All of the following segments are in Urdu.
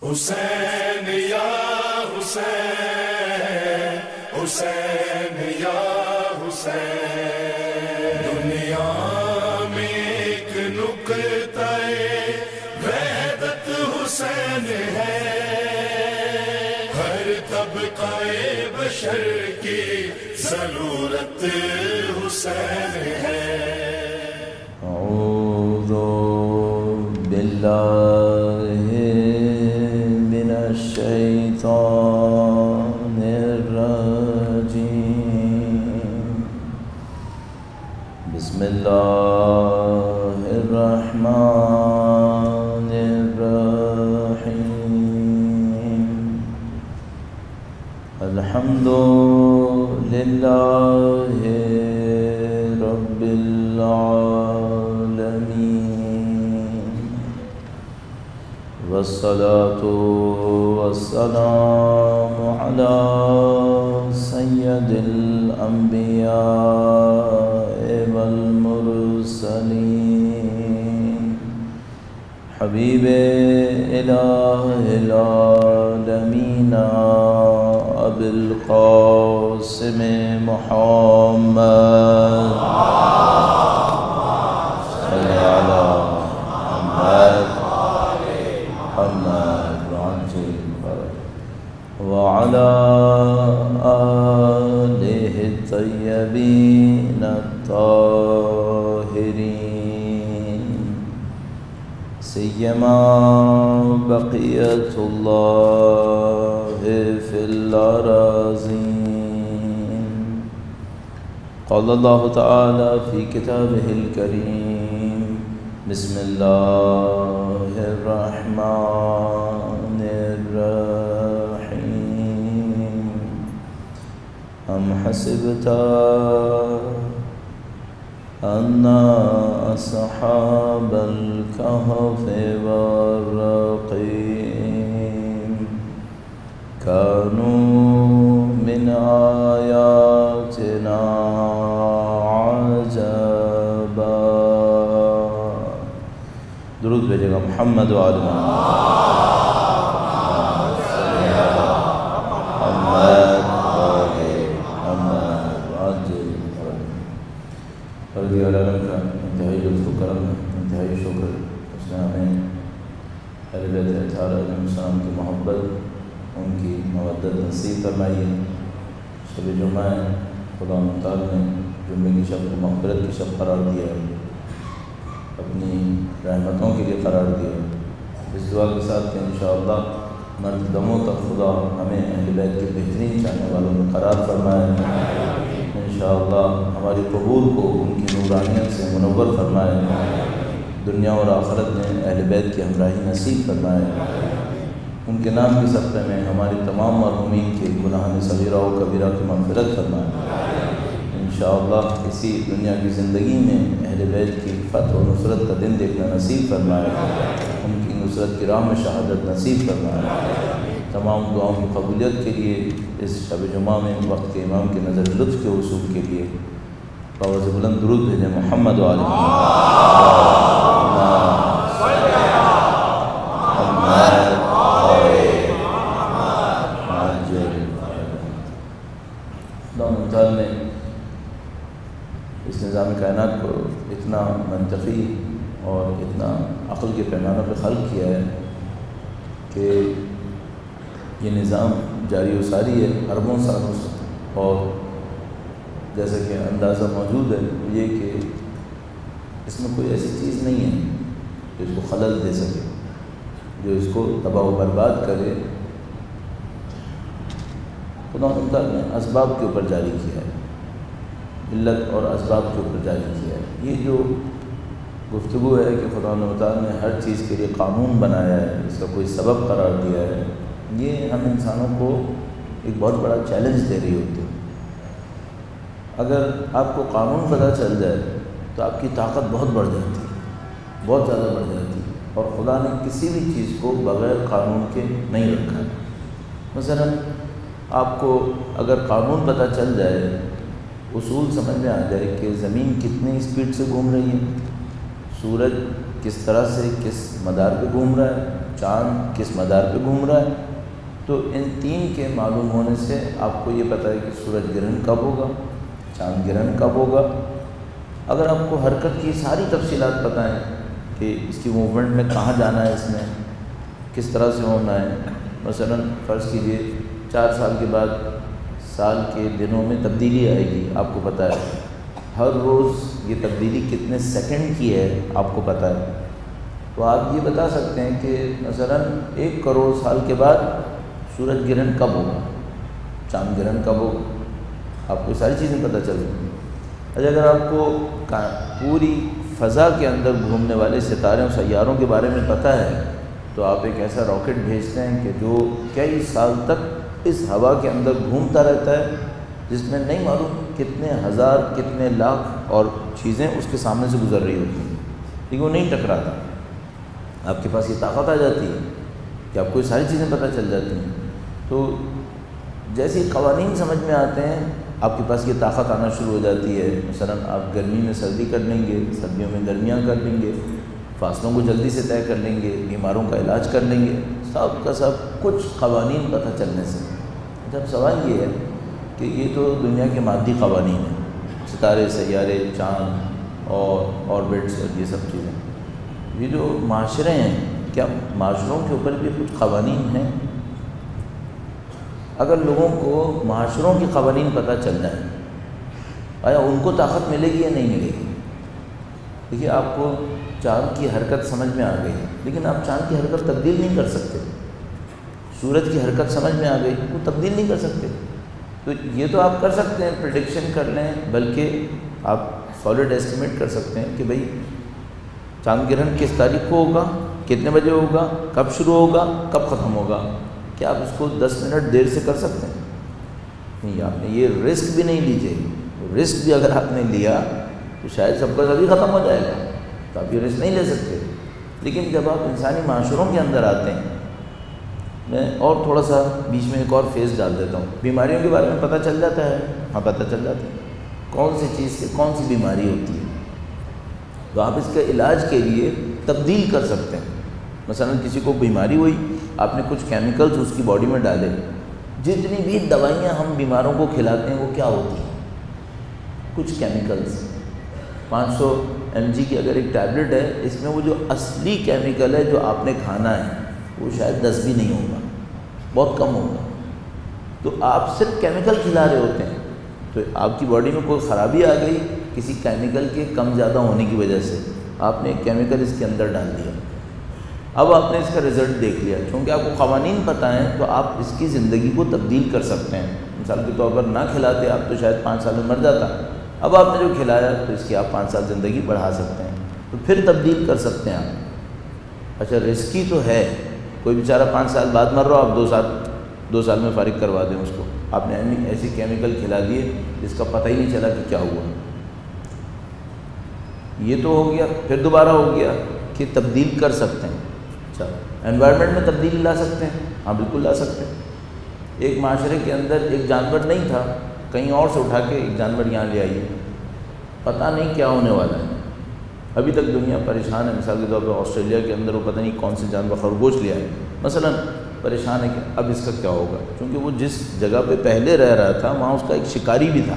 حسین یا حسین، حسین یا حسین، دنیا میں ایک نقطہ وحدت حسین ہے، ہر طبقہ بشر کی ضرورت حسین ہے۔ اعوذ باللہ من الشیطان الرجیم، بسم اللہ الرحمن الرحیم، الحمد للہ رب العالمین، والصلاة والسلام على سید الانبیاء والمرسلین، حبیب الہ العالمین ابی القاسم محمد صلی علی محمد وعلى آلہ الطیبین الطاہرین، سیما بقیت اللہ فی الأراضین، قال اللہ تعالی فی کتابہ الکریم، بسم اللہ الرحمن الرحیم، ام حسبت ان اصحاب الكهف والرقیم كانوا من آیاتنا عجبا۔ درود بھیجے گا محمد وعلی رضی اللہ عنہ کا انتہائی لطف و کرم، انتہائی شکر، اس نے ہمیں اہل بیت اطہار علیہ السلام کی محبت، ان کی مودت نصیب فرمائی ہے۔ شب جمعہ ہے، خدا مختار نے جمعے کی شب کو مغفرت کی شب قرار دیا ہے، اپنی رحمتوں کے لیے قرار دیا ہے۔ اس دعا کے ساتھ کہ انشاءاللہ مرد دموں تک خدا ہمیں اہل بیت کے بہترین چاہنے والوں میں قرار فرمائے، انشاءاللہ ہماری قبور کو ان کی نورانیت سے منور فرمائے، دنیا اور آخرت میں اہل بیت کی ہمراہی نصیب فرمائے، ان کے نام کے صدقے میں ہماری تمام مرحومین کے گناہان صغیرہ و کبیرہ کی مغفرت فرمائے۔ انشاءاللہ اسی دنیا کی زندگی میں اہل بیت کی فتح و نصرت کا دن دیکھنا نصیب فرمائے، ان کی نصرت کی راہ میں شہادت نصیب فرمائے۔ تمام دعاؤں کی قبولیت کے لیے اس شب جمعہ میں وقت کے امام کے نظر لطف کے حصول کے لیے باوز بلند درود بھیجیں محمد وعلی اللہ نے اس نظام کائنات کو اتنا منطقی اور اتنا عقل کے پیمانوں پہ خلق کیا ہے کہ یہ نظام جاری و ساری ہے اربوں سالوں سے، اور جیسا کہ اندازہ موجود ہے یہ کہ اس میں کوئی ایسی چیز نہیں ہے جو اس کو خلل دے سکے، جو اس کو تباہ و برباد کرے۔ خدا تعالیٰ نے اسباب کے اوپر جاری کیا ہے، علت اور اسباب کے اوپر جاری کیا ہے۔ یہ جو گفتگو ہے کہ خدا تعالیٰ نے ہر چیز کے لیے قانون بنایا ہے، اس کا کوئی سبب قرار دیا ہے، یہ ہم انسانوں کو ایک بہت بڑا چیلنج دے رہی ہوتی ہے۔ اگر آپ کو قانون پتہ چل جائے تو آپ کی طاقت بہت بڑھ جاتی ہے، بہت زیادہ بڑھ جاتی ہے، اور خدا نے کسی بھی چیز کو بغیر قانون کے نہیں رکھا ہے۔ مثلا آپ کو اگر قانون پتہ چل جائے، اصول سمجھ میں آ جائے کہ زمین کتنی اسپیڈ سے گھوم رہی ہے، سورج کس طرح سے کس مدار پہ گھوم رہا ہے، چاند کس مدار پہ گھوم رہا ہے. تو ان 3 کے معلوم ہونے سے آپ کو یہ پتہ ہے کہ سورج گرہن کب ہوگا، چاند گرہن کب ہوگا. اگر آپ کو حرکت کی ساری تفصیلات پتہ ہیں کہ اس کی موومنٹ میں کہاں جانا ہے، اس میں کس طرح سے ہونا ہے. مثلا فرض کیجئے 4 سال کے بعد سال کے دنوں میں تبدیلی آئے گی، آپ کو پتہ ہے. ہر روز یہ تبدیلی کتنے سیکنڈ کی ہے آپ کو پتہ ہے. تو آپ یہ بتا سکتے ہیں کہ مثلا 1 کروڑ سال کے بعد سورج گرہن کب ہوگا، چاند گرہن کب ہوگا. آپ کو ساری چیزیں پتہ چل رہی ہیں. اگر آپ کو پوری فضا کے اندر گھومنے والے ستاروں سیاروں کے بارے میں پتہ ہے تو آپ ایک ایسا راکٹ بھیجتے ہیں کہ جو کئی سال تک اس ہوا کے اندر گھومتا رہتا ہے، جس میں نہیں معلوم کتنے ہزار کتنے لاکھ اور چیزیں اس کے سامنے سے گزر رہی ہوتی ہیں، لیکن وہ نہیں ٹکراتا. آپ کے پاس یہ طاقت آ جاتی ہے کہ آپ کو یہ ساری چیزیں پتہ چل جاتی ہیں. تو جیسے قوانین سمجھ میں آتے ہیں آپ کے پاس یہ طاقت آنا شروع ہو جاتی ہے. مثلا آپ گرمی میں سردی کر لیں گے، سردیوں میں گرمیاں کر لیں گے، فاصلوں کو جلدی سے طے کر لیں گے، بیماروں کا علاج کر لیں گے، سب کا سب کچھ قوانین پتہ چلنے سے. جب سوال یہ ہے کہ یہ تو دنیا کے مادی قوانین ہیں، ستارے سیارے چاند اور آربٹس اور یہ سب چیزیں. یہ جو معاشرے ہیں، کیا معاشروں کے اوپر بھی کچھ قوانین ہیں؟ اگر لوگوں کو معاشروں کی قوانین پتہ چل جائیں، آیا ان کو طاقت ملے گی یا نہیں ملے گی؟ دیکھیے آپ کو چاند کی حرکت سمجھ میں آ گئی، لیکن آپ چاند کی حرکت تبدیل نہیں کر سکتے. سورج کی حرکت سمجھ میں آ گئی، وہ تبدیل نہیں کر سکتے. تو یہ تو آپ کر سکتے ہیں، پریڈکشن کر لیں، بلکہ آپ سالڈ ایسٹیمیٹ کر سکتے ہیں کہ بھئی چاند گرہن کس تاریخ کو ہوگا، کتنے بجے ہوگا، کب شروع ہوگا، کب ختم ہوگا. کیا آپ اس کو 10 منٹ دیر سے کر سکتے ہیں؟ نہیں. آپ نے یہ رسک بھی نہیں لیجیے. رسک بھی اگر آپ نے لیا تو شاید سب کا سبھی ختم ہو جائے گا، تو آپ یہ رسک نہیں لے سکتے. لیکن جب آپ انسانی معاشروں کے اندر آتے ہیں، میں اور تھوڑا سا بیچ میں ایک اور فیز ڈال دیتا ہوں. بیماریوں کے بارے میں پتہ چل جاتا ہے، ہاں پتہ چل جاتا ہے کون سی چیز سے کون سی بیماری ہوتی ہے. تو آپ اس کے علاج کے لیے تبدیل کر سکتے ہیں. مثلا کسی کو بیماری ہوئی، آپ نے کچھ کیمیکلز اس کی باڈی میں ڈالے. جتنی بھی دوائیاں ہم بیماروں کو کھلاتے ہیں وہ کیا ہوتی ہیں؟ کچھ کیمیکلز. 500 mg کی اگر ایک ٹیبلٹ ہے، اس میں وہ جو اصلی کیمیکل ہے جو آپ نے کھانا ہے وہ شاید 10 بھی نہیں ہوگا، بہت کم ہوگا. تو آپ صرف کیمیکل کھلا رہے ہوتے ہیں. تو آپ کی باڈی میں کوئی خرابی آ گئی کسی کیمیکل کے کم زیادہ ہونے کی وجہ سے، آپ نے ایک کیمیکل اس کے اندر ڈال دیا. اب آپ نے اس کا رزلٹ دیکھ لیا. چونکہ آپ کو قوانین پتہ ہیں تو آپ اس کی زندگی کو تبدیل کر سکتے ہیں. مثال کے طور پر نہ کھلاتے آپ تو شاید 5 سال میں مر جاتا. اب آپ نے جو کھلایا تو اس کی آپ 5 سال زندگی بڑھا سکتے ہیں. تو پھر تبدیل کر سکتے ہیں آپ. اچھا رسکی تو ہے، کوئی بیچارہ 5 سال بعد مر رہا ہو، آپ 2 سال میں فارغ کروا دیں اس کو. آپ نے ایسی کیمیکل کھلا دیے جس کا پتہ ہی نہیں چلا کہ کیا ہوا. یہ تو ہو گیا. پھر دوبارہ ہو گیا کہ تبدیل کر سکتے ہیں. اچھا انوائرمنٹ میں تبدیلی لا سکتے ہیں؟ ہاں بالکل لا سکتے ہیں. ایک معاشرے کے اندر ایک جانور نہیں تھا، کہیں اور سے اٹھا کے ایک جانور یہاں لے آئیے، پتہ نہیں کیا ہونے والا ہے. ابھی تک دنیا پریشان ہے. مثال کے طور پر آسٹریلیا کے اندر وہ پتہ نہیں کون سے جانور خرگوش لے آئے مثلا، پریشان ہے کہ اب اس کا کیا ہوگا. کیونکہ وہ جس جگہ پہ پہلے رہ رہا تھا وہاں اس کا ایک شکاری بھی تھا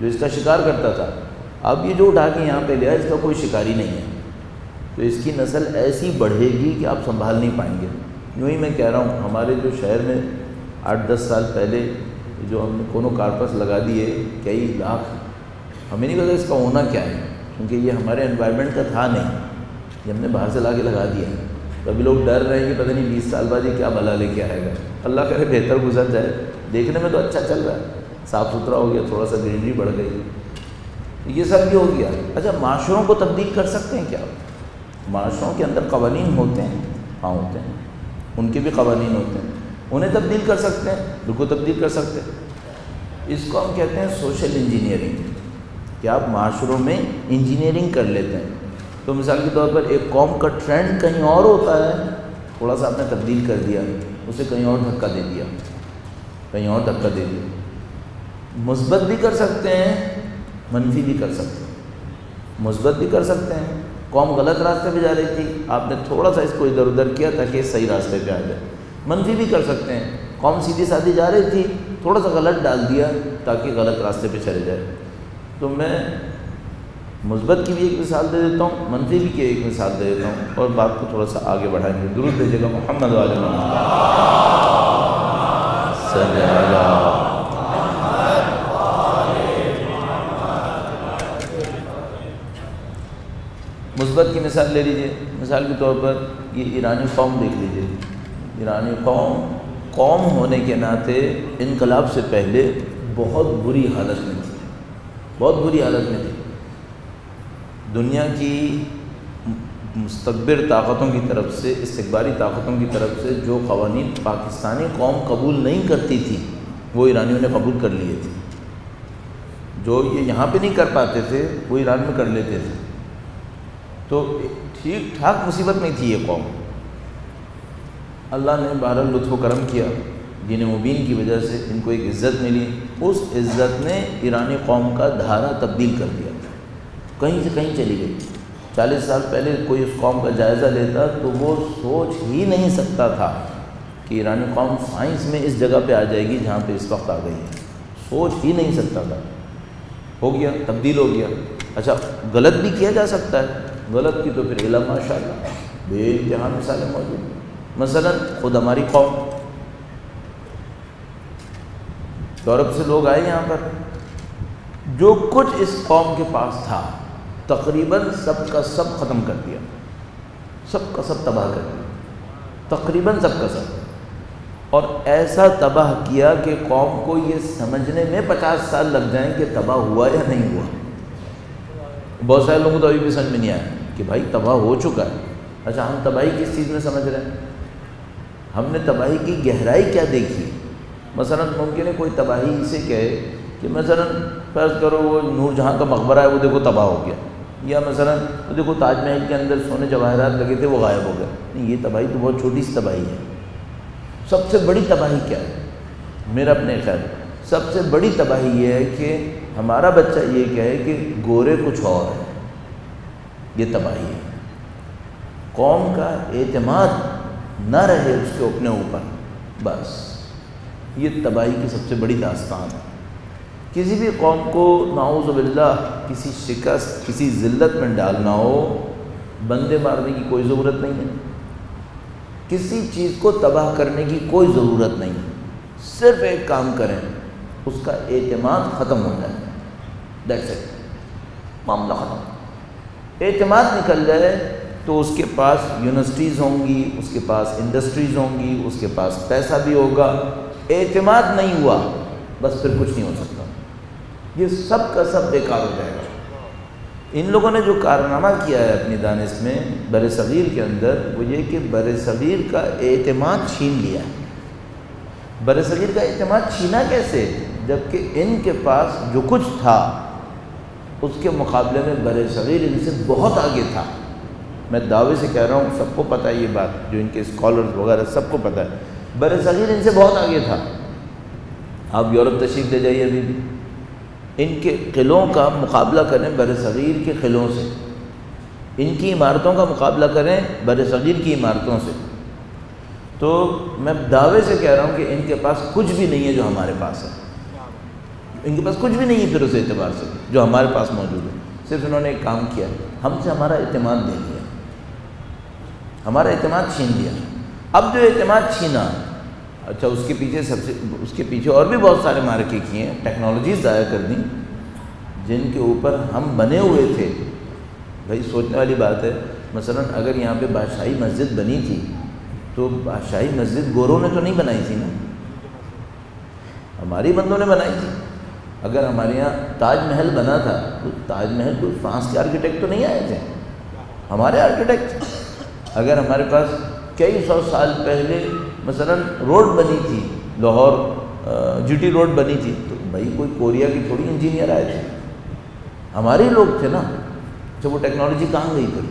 جو اس کا شکار کرتا تھا. اب یہ جو اٹھا کے یہاں پہ لے آئے اس کا کوئی شکاری نہیں ہے. تو اس کی نسل ایسی بڑھے گی کہ آپ سنبھال نہیں پائیں گے. یوں ہی میں کہہ رہا ہوں، ہمارے جو شہر میں 8-10 سال پہلے جو ہم نے کونو کارپس لگا دیے کئی لاکھ، ہمیں نہیں پتا اس کا ہونا کیا ہے، کیونکہ یہ ہمارے انوائرمنٹ کا تھا نہیں، یہ ہم نے باہر سے لا کے لگا دیا. تو ابھی لوگ ڈر رہے ہیں کہ پتہ نہیں 20 سال بعد یہ کیا بلا لے کے آئے گا. اللہ کرے بہتر گزر جائے. دیکھنے میں تو اچھا چل رہا ہے، صاف ستھرا ہو گیا، تھوڑا سا گرینری بڑھ گئی، یہ سب بھی ہو گیا. اچھا معاشروں کو تبدیل کر سکتے ہیں کیا؟ معاشروں کے اندر قوانین ہوتے ہیں، ہاں ہوتے ہیں، ان کے بھی قوانین ہوتے ہیں. انہیں تبدیل کر سکتے ہیں، بالکل تبدیل کر سکتے ہیں. اس کو ہم کہتے ہیں سوشل انجینئرنگ، کہ آپ معاشروں میں انجینئرنگ کر لیتے ہیں. تو مثال کے طور پر ایک قوم کا ٹرینڈ کہیں اور ہوتا ہے، تھوڑا سا آپ نے تبدیل کر دیا، اسے کہیں اور دھکا دے دیا، کہیں اور دھکا دے دیا. مثبت بھی کر سکتے ہیں، منفی بھی کر سکتے ہیں. مثبت بھی کر سکتے ہیں قوم غلط راستے پہ جا رہی تھی، آپ نے تھوڑا سا اس کو ادھر ادھر کیا تاکہ یہ صحیح راستے پہ آ جائے۔ منفی بھی کر سکتے ہیں، قوم سیدھی سادھی جا رہی تھی، تھوڑا سا غلط ڈال دیا تاکہ غلط راستے پہ چلے جائے۔ تو میں مثبت کی بھی ایک مثال دے دیتا ہوں، منفی بھی کی ایک مثال دے دیتا ہوں، اور بات کو تھوڑا سا آگے بڑھائیں گے۔ درود بھیجیے گا محمد و آل محمد صلی اللہ۔ مثبت کی مثال لے لیجیے، مثال کے طور پر یہ ایرانی قوم دیکھ لیجیے۔ ایرانی قوم ہونے کے ناطے انقلاب سے پہلے بہت بری حالت میں تھی، بہت بری حالت میں تھی۔ دنیا کی مستکبر طاقتوں کی طرف سے، استکباری طاقتوں کی طرف سے جو قوانین پاکستانی قوم قبول نہیں کرتی تھی وہ ایرانیوں نے قبول کر لیے تھے۔ جو یہ یہاں پہ نہیں کر پاتے تھے وہ ایران میں کر لیتے تھے۔ تو ٹھیک ٹھاک مصیبت میں تھی یہ قوم۔ اللہ نے بہرحال لطف و کرم کیا، دین مبین کی وجہ سے ان کو ایک عزت ملی، اس عزت نے ایرانی قوم کا دھارا تبدیل کر دیا، کہیں سے کہیں چلی گئی۔ 40 سال پہلے کوئی اس قوم کا جائزہ لیتا تو وہ سوچ ہی نہیں سکتا تھا کہ ایرانی قوم سائنس میں اس جگہ پہ آ جائے گی جہاں پہ اس وقت آ گئی ہے، سوچ ہی نہیں سکتا تھا۔ ہو گیا، تبدیل ہو گیا۔ اچھا غلط بھی کیا جا سکتا ہے، غلط کی تو پھر علم ماشاءاللہ بے انتہا مثالیں موجود ہیں۔ مثلا خود ہماری قوم، یورپ سے لوگ آئے یہاں پر، جو کچھ اس قوم کے پاس تھا تقریباً سب کا سب ختم کر دیا، سب کا سب تباہ کر دیا، تقریباً سب کا سب، اور ایسا تباہ کیا کہ قوم کو یہ سمجھنے میں 50 سال لگ جائیں کہ تباہ ہوا یا نہیں ہوا۔ بہت سارے لوگوں کو تو ابھی بھی سمجھ میں نہیں آیا کہ بھائی تباہ ہو چکا ہے۔ اچھا ہم تباہی کس چیز میں سمجھ رہے ہیں؟ ہم نے تباہی کی گہرائی کیا دیکھی؟ مثلا ممکن ہے کوئی تباہی اسے کہے کہ مثلا فرض کرو وہ نور جہاں کا مقبرہ ہے وہ دیکھو تباہ ہو گیا، یا مثلا وہ دیکھو تاج محل کے اندر سونے جواہرات لگے تھے وہ غائب ہو گئے۔ نہیں، یہ تباہی تو بہت چھوٹی سی تباہی ہے۔ سب سے بڑی تباہی کیا ہے؟ میرا اپنے خیال سب سے بڑی تباہی یہ ہے کہ ہمارا بچہ یہ کہے کہ گورے کچھ اور ہے، یہ تباہی ہے۔ قوم کا اعتماد نہ رہے اس کے اپنے اوپر، بس یہ تباہی کی سب سے بڑی داستان ہے۔ کسی بھی قوم کو نعوذ باللہ کسی شکست، کسی ذلت میں ڈالنا ہو، بندے مارنے کی کوئی ضرورت نہیں ہے، کسی چیز کو تباہ کرنے کی کوئی ضرورت نہیں ہے، صرف ایک کام کریں، اس کا اعتماد ختم ہو جائے، دیٹس اٹ، معاملہ ختم۔ اعتماد نکل جائے تو اس کے پاس یونیورسٹیز ہوں گی، اس کے پاس انڈسٹریز ہوں گی، اس کے پاس پیسہ بھی ہوگا۔ اعتماد نہیں ہوا بس پھر کچھ نہیں ہو سکتا، یہ سب کا سب بیکار ہو جائے گا۔ ان لوگوں نے جو کارنامہ کیا ہے اپنی دانش میں بر صغیر کے اندر، وہ یہ کہ بر صغیر کا اعتماد چھین لیا ہے۔ بر صغیر کا اعتماد چھینا کیسے؟ جبکہ ان کے پاس جو کچھ تھا اس کے مقابلے میں بر صغیر ان سے بہت آگے تھا۔ میں دعوے سے کہہ رہا ہوں، سب کو پتہ ہے یہ بات، جو ان کے اسکالرز وغیرہ سب کو پتہ ہے، بر صغیر ان سے بہت آگے تھا۔ آپ یورپ تشریف لے جائیے، ابھی بھی ان کے قلعوں کا مقابلہ کریں بر صغیر کے قلعوں سے، ان کی عمارتوں کا مقابلہ کریں بر صغیر کی عمارتوں سے، تو میں دعوے سے کہہ رہا ہوں کہ ان کے پاس کچھ بھی نہیں ہے جو ہمارے پاس ہے۔ ان کے پاس کچھ بھی نہیں ہے پھر اس اعتبار سے جو ہمارے پاس موجود ہے۔ صرف انہوں نے ایک کام کیا، ہم سے ہمارا اعتماد لے لیا، ہمارا اعتماد چھین لیا۔ اب جو اعتماد چھینا، اچھا اس کے پیچھے اور بھی بہت سارے مارکے کیے ہیں، ٹیکنالوجیز ضائع کر دیں جن کے اوپر ہم بنے ہوئے تھے۔ بھائی سوچنے والی بات ہے، مثلا اگر یہاں پہ بادشاہی مسجد بنی تھی تو بادشاہی مسجد گوروں نے تو نہیں بنائی تھی نا، ہماری بندوں نے بنائی تھی۔ اگر ہمارے یہاں تاج محل بنا تھا تو تاج محل کوئی فرانس کے آرکیٹیکٹ تو نہیں آئے تھے، ہمارے آرکیٹیکٹ۔ اگر ہمارے پاس کئی سو سال پہلے مثلا روڈ بنی تھی، لاہور جی ٹی روڈ بنی تھی، تو بھائی کوئی کوریا کی تھوڑی انجینئر آئے تھے، ہمارے ہی لوگ تھے نا۔ اچھا وہ ٹیکنالوجی کہاں گئی پھر؟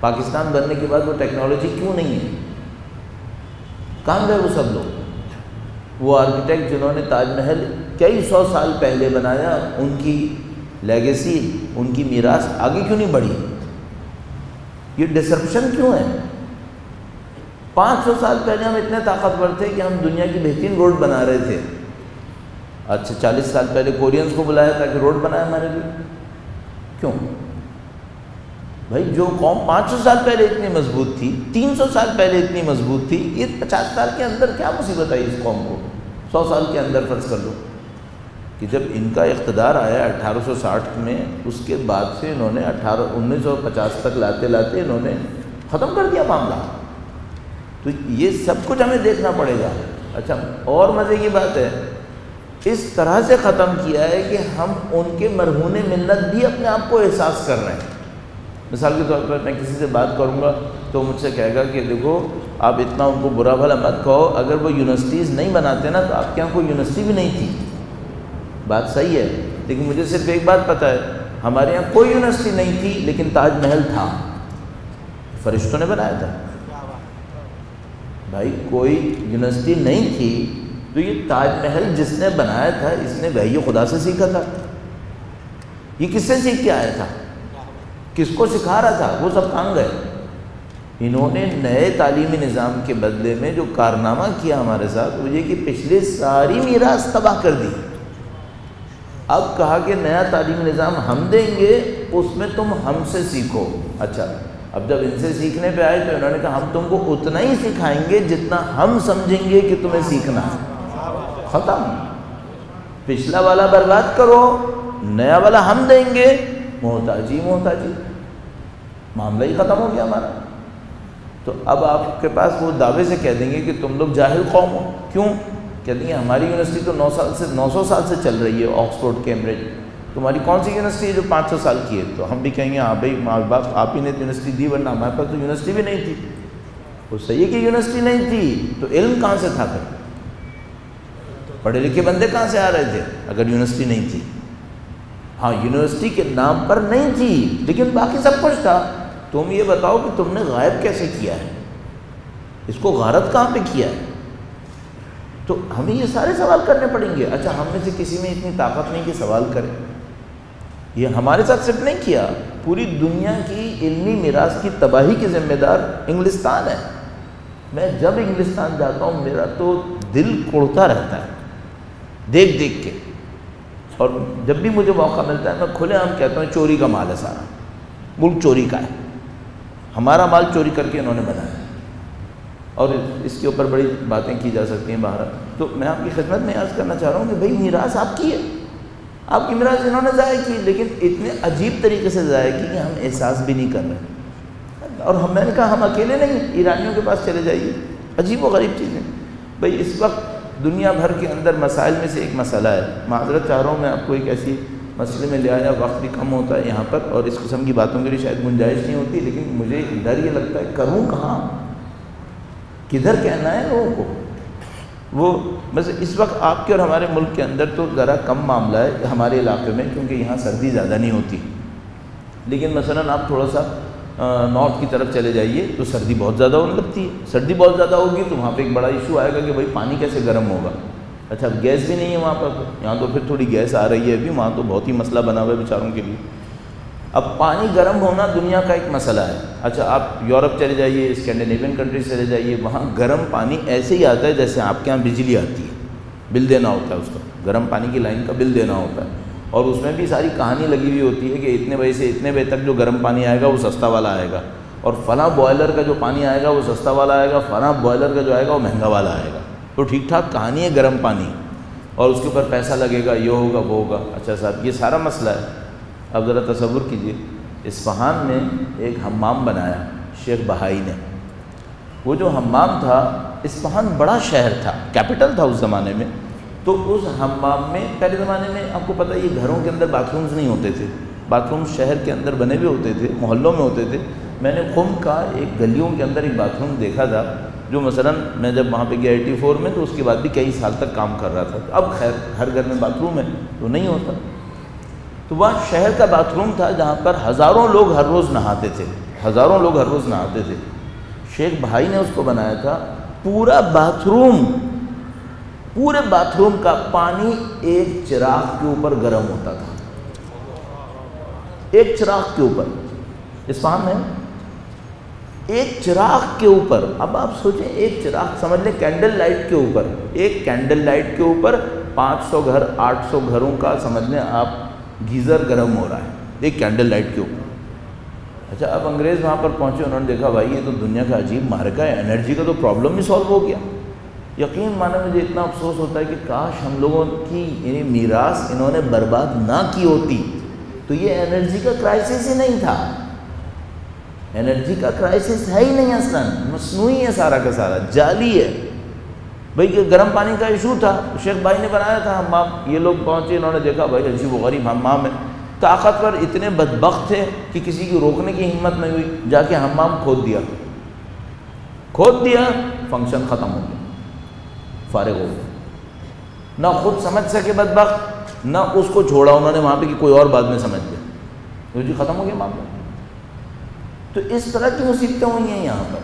پاکستان بننے کے بعد وہ ٹیکنالوجی کیوں نہیں ہے؟ کہاں گئے وہ سب لوگ؟ وہ آرکیٹیکٹ جنہوں نے تاج محل کئی سو سال پہلے بنایا، ان کی لیگیسی، ان کی میراث آگے کیوں نہیں بڑھی؟ یہ ڈسرپشن کیوں ہے؟ 500 سال پہلے ہم اتنے طاقتور تھے کہ ہم دنیا کی بہترین روڈ بنا رہے تھے. اچھا 40 سال پہلے کورینز کو بلایا تھا کہ روڈ بنائے ہمارے لیے. کیوں بھائی؟ جو قوم 500 سال پہلے اتنی مضبوط تھی، 300 سال پہلے اتنی مضبوط تھی، یہ 50 سال کے اندر کیا مصیبت آئی اس قوم کو؟ 100 سال کے اندر فرض کر لو کہ جب ان کا اقتدار آیا 1860 میں، اس کے بعد سے انہوں نے 1950 تک لاتے لاتے انہوں نے ختم کر دیا معاملہ. تو یہ سب کچھ ہمیں دیکھنا پڑے گا. اچھا اور مزے کی بات ہے، اس طرح سے ختم کیا ہے کہ ہم ان کے مرہون منت بھی اپنے آپ کو احساس کر رہے ہیں. مثال کے طور پر میں کسی سے بات کروں گا تو مجھ سے کہے گا کہ دیکھو آپ اتنا ان کو برا بھلا مت کہو، اگر وہ یونیورسٹیز نہیں بناتے نا تو آپ کے یہاں کوئی یونیورسٹی بھی نہیں تھی. بات صحیح ہے، لیکن مجھے صرف ایک بات پتہ ہے، ہمارے یہاں کوئی یونیورسٹی نہیں تھی لیکن تاج محل تھا، فرشتوں نے بنایا تھا. بھائی کوئی یونیورسٹی نہیں تھی تو یہ تاج محل جس نے بنایا تھا اس نے وحی خدا سے سیکھا تھا. یہ کس سے سیکھ کے آیا تھا؟ کس کو سکھا رہا تھا؟ وہ سب کہاں گئے؟ انہوں نے نئے تعلیمی نظام کے بدلے میں جو کارنامہ کیا ہمارے ساتھ وہ یہ کہ پچھلے ساری میراث تباہ کر دی. اب کہا کہ نیا تعلیمی نظام ہم دیں گے، اس میں تم ہم سے سیکھو. اچھا اب جب ان سے سیکھنے پہ آئے تو انہوں نے کہا ہم تم کو اتنا ہی سکھائیں گے جتنا ہم سمجھیں گے کہ تمہیں سیکھنا ہے. ختم. پچھلا والا برباد کرو، نیا والا ہم دیں گے، محتاجی محتاجی، معاملہ ہی ختم ہو گیا ہمارا. تو اب آپ کے پاس وہ دعوے سے کہہ دیں گے کہ تم لوگ جاہل قوم ہو. کیوں؟ کہتے ہیں ہماری یونیورسٹی تو 900 سال سے چل رہی ہے، آکسفورڈ کیمبرج. تمہاری کون سی یونیورسٹی ہے جو 500 سال کی ہے؟ تو ہم بھی کہیں گے ہاں بھائی ماں باپ آپ ہی نے یونیورسٹی دی، ورنہ ہمارے پاس تو یونیورسٹی بھی نہیں تھی. وہ صحیح ہے کہ یونیورسٹی نہیں تھی تو علم کہاں سے تھا؟ پھر پڑھے لکھے بندے کہاں سے آ رہے تھے اگر یونیورسٹی نہیں تھی؟ ہاں یونیورسٹی کے نام پر نہیں تھی لیکن باقی سب کچھ تھا. تم یہ بتاؤ کہ تم نے غائب کیسے کیا ہے، اس کو غارت کہاں پہ کیا ہے؟ تو ہمیں یہ سارے سوال کرنے پڑیں گے. اچھا ہم میں سے کسی میں اتنی طاقت نہیں کہ سوال کرے. یہ ہمارے ساتھ صرف نہیں کیا، پوری دنیا کی علمی میراث کی تباہی کے ذمہ دار انگلستان ہے. میں جب انگلستان جاتا ہوں میرا تو دل کوڑتا رہتا ہے دیکھ دیکھ کے. اور جب بھی مجھے موقع ملتا ہے میں کھلے عام کہتا ہوں چوری کا مال ہے، سارا ملک چوری کا ہے، ہمارا مال چوری کر کے انہوں نے بنایا. اور اس کے اوپر بڑی باتیں کی جا سکتی ہیں باہر. تو میں آپ کی خدمت میں عرض کرنا چاہ رہا ہوں کہ بھائی میراث آپ کی ہے، آپ کی میراث انہوں نے ضائع کی، لیکن اتنے عجیب طریقے سے ضائع کی کہ ہم احساس بھی نہیں کر رہے. اور میں نے کہا ہم اکیلے نہیں، ایرانیوں کے پاس چلے جائیے، عجیب و غریب چیزیں. بھائی اس وقت دنیا بھر کے اندر مسائل میں سے ایک مسئلہ ہے، معذرت چاہ رہا ہوں میں آپ کو ایک ایسی مسئلے میں لے آیا، وقت بھی کم ہوتا ہے یہاں پر اور اس قسم کی باتوں کے لیے شاید گنجائش نہیں ہوتی، لیکن مجھے ڈر یہ لگتا ہے کروں کہاں، کدھر کہنا ہے لوگوں کو. وہ بس اس وقت آپ کے اور ہمارے ملک کے اندر تو ذرا کم معاملہ ہے ہمارے علاقے میں کیونکہ یہاں سردی زیادہ نہیں ہوتی، لیکن مثلاً آپ تھوڑا سا نارتھ کی طرف چلے جائیے تو سردی بہت زیادہ ہونے لگتی ہے. سردی بہت زیادہ ہوگی تو وہاں پہ ایک بڑا ایشو آئے گا کہ بھائی پانی کیسے گرم ہوگا. اچھا اب گیس بھی نہیں ہے وہاں پر، یہاں تو پھر تھوڑی گیس آ رہی ہے ابھی، وہاں تو بہت ہی مسئلہ بنا ہوا ہے بیچاروں کے لیے. اب پانی گرم ہونا دنیا کا ایک مسئلہ ہے. اچھا آپ یورپ چلے جائیے، اسکینڈینیوین کنٹریز چلے جائیے، وہاں گرم پانی ایسے ہی آتا ہے جیسے آپ کے یہاں بجلی آتی ہے، بل دینا ہوتا ہے اس کا، گرم پانی کی لائن کا بل دینا ہوتا ہے. اور اس میں بھی ساری کہانی لگی ہوئی ہوتی ہے کہ اتنے بجے سے اتنے بجے تک جو گرم پانی آئے گا وہ سستا والا آئے گا، اور فلاں بوائلر کا جو پانی آئے گا وہ سستا والا آئے گا، فلاں بوائلر کا جو آئے گا وہ مہنگا والا آئے گا. تو ٹھیک ٹھاک کہانی ہے گرم پانی، اور اس کے اوپر پیسہ لگے گا، یہ ہوگا وہ ہوگا. اچھا صاحب یہ سارا مسئلہ ہے. اب ذرا تصور کیجئے اصفہان میں ایک حمام بنایا شیخ بہائی نے. وہ جو حمام تھا، اصفہان بڑا شہر تھا، کیپٹل تھا اس زمانے میں. تو اس حمام میں پہلے زمانے میں آپ کو پتہ ہے یہ گھروں کے اندر باتھ رومز نہیں ہوتے تھے، باتھ روم شہر کے اندر بنے ہوئے ہوتے تھے، محلوں میں ہوتے تھے. میں نے قم کا ایک گلیوں کے اندر ایک باتھ روم دیکھا تھا جو مثلاً میں جب وہاں پہ گیا 84 میں تو اس کے بعد بھی کئی سال تک کام کر رہا تھا. اب خیر ہر گھر میں باتھ روم ہے تو نہیں ہوتا. تو وہاں شہر کا باتھ روم تھا جہاں پر ہزاروں لوگ ہر روز نہاتے تھے، ہزاروں لوگ ہر روز نہاتے تھے. شیخ بھائی نے اس کو بنایا تھا، پورا باتھ روم، پورے باتھ روم کا پانی ایک چراغ کے اوپر گرم ہوتا تھا. ایک چراغ کے اوپر، اصفہان میں ایک چراغ کے اوپر، اب آپ سوچیں ایک چراغ سمجھ لیں کینڈل لائٹ کے اوپر، ایک کینڈل لائٹ کے اوپر 500 گھر 800 گھروں کا سمجھ لیں آپ گیزر گرم ہو رہا ہے ایک کینڈل لائٹ کے اوپر۔ اچھا اب انگریز وہاں پر پہنچے، انہوں نے دیکھا بھائی یہ تو دنیا کا عجیب مارکا ہے، انرجی کا تو پرابلم ہی سالو ہو گیا۔ یقین مانا مجھے اتنا افسوس ہوتا ہے کہ کاش ہم لوگوں کی یعنی میراث انہوں نے برباد نہ کی ہوتی تو یہ انرجی کا کرائسس ہی نہیں تھا۔ انرجی کا کرائسس ہے ہی نہیں اصلاً، مصنوعی ہے سارا کا سارا، جعلی ہے۔ بھائی کہ گرم پانی کا ایشو تھا، شیخ بھائی نے بنایا تھا حمام، یہ لوگ پہنچے انہوں نے دیکھا بھائی عجیب و غریب حمام ہے، طاقتور اتنے بدبخت تھے کہ کسی کی روکنے کی ہمت نہیں ہوئی، جا کے حمام کھود دیا، فنکشن ختم ہو گیا، فارغ ہو گیا، نہ خود سمجھ سکے بدبخت، نہ اس کو چھوڑا انہوں نے وہاں پہ کہ کوئی اور بعد میں سمجھ گیا، تو جی ختم ہو گیا معاملہ۔ تو اس طرح کی مصیبتیں ہوئی ہیں یہاں پر۔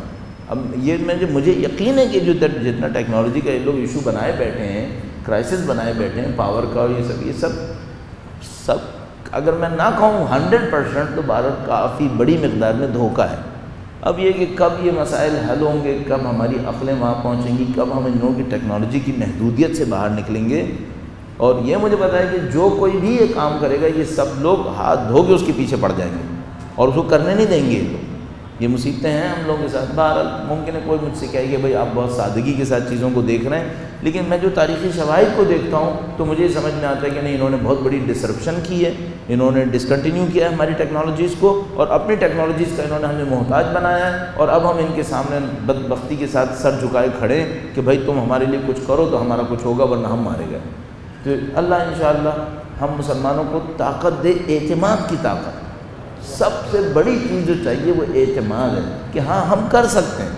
اب یہ مجھے یقین ہے کہ جو جتنا ٹیکنالوجی کا یہ لوگ ایشو بنائے بیٹھے ہیں، کرائسس بنائے بیٹھے ہیں پاور کا، یہ سب اگر میں نہ کہوں 100% تو بھارت کافی بڑی مقدار میں دھوکہ ہے۔ اب یہ کہ کب یہ مسائل حل ہوں گے، کب ہماری عقلیں وہاں پہنچیں گی، کب ہم ان لوگوں کی ٹیکنالوجی کی محدودیت سے باہر نکلیں گے، اور یہ مجھے پتا ہے کہ جو کوئی بھی یہ کام کرے گا یہ سب لوگ ہاتھ دھو کے اس کے پیچھے پڑ جائیں گے اور اس کو کرنے نہیں دیں گے۔ یہ مصیبتیں ہیں ہم لوگوں کے ساتھ۔ بہرحال ممکن ہے کوئی مجھ سے کہے کہ بھائی آپ بہت سادگی کے ساتھ چیزوں کو دیکھ رہے ہیں، لیکن میں جو تاریخی شواہد کو دیکھتا ہوں تو مجھے سمجھ میں آتا ہے کہ نہیں، انہوں نے بہت بڑی ڈسرپشن کی ہے، انہوں نے ڈسکنٹینیو کیا ہے ہماری ٹیکنالوجیز کو، اور اپنی ٹیکنالوجیز کا انہوں نے ہمیں محتاج بنایا ہے، اور اب ہم ان کے سامنے بدبختی کے ساتھ سر جھکائے کھڑے ہیں کہ بھائی تم ہمارے لیے کچھ کرو تو ہمارا کچھ ہوگا ورنہ ہم مارے گئے۔ تو اللہ انشاءاللہ ہم مسلمانوں کو طاقت دے، اعتماد کی طاقت۔ سب سے بڑی چیز جو چاہیے وہ اعتماد ہے کہ ہاں ہم کر سکتے ہیں۔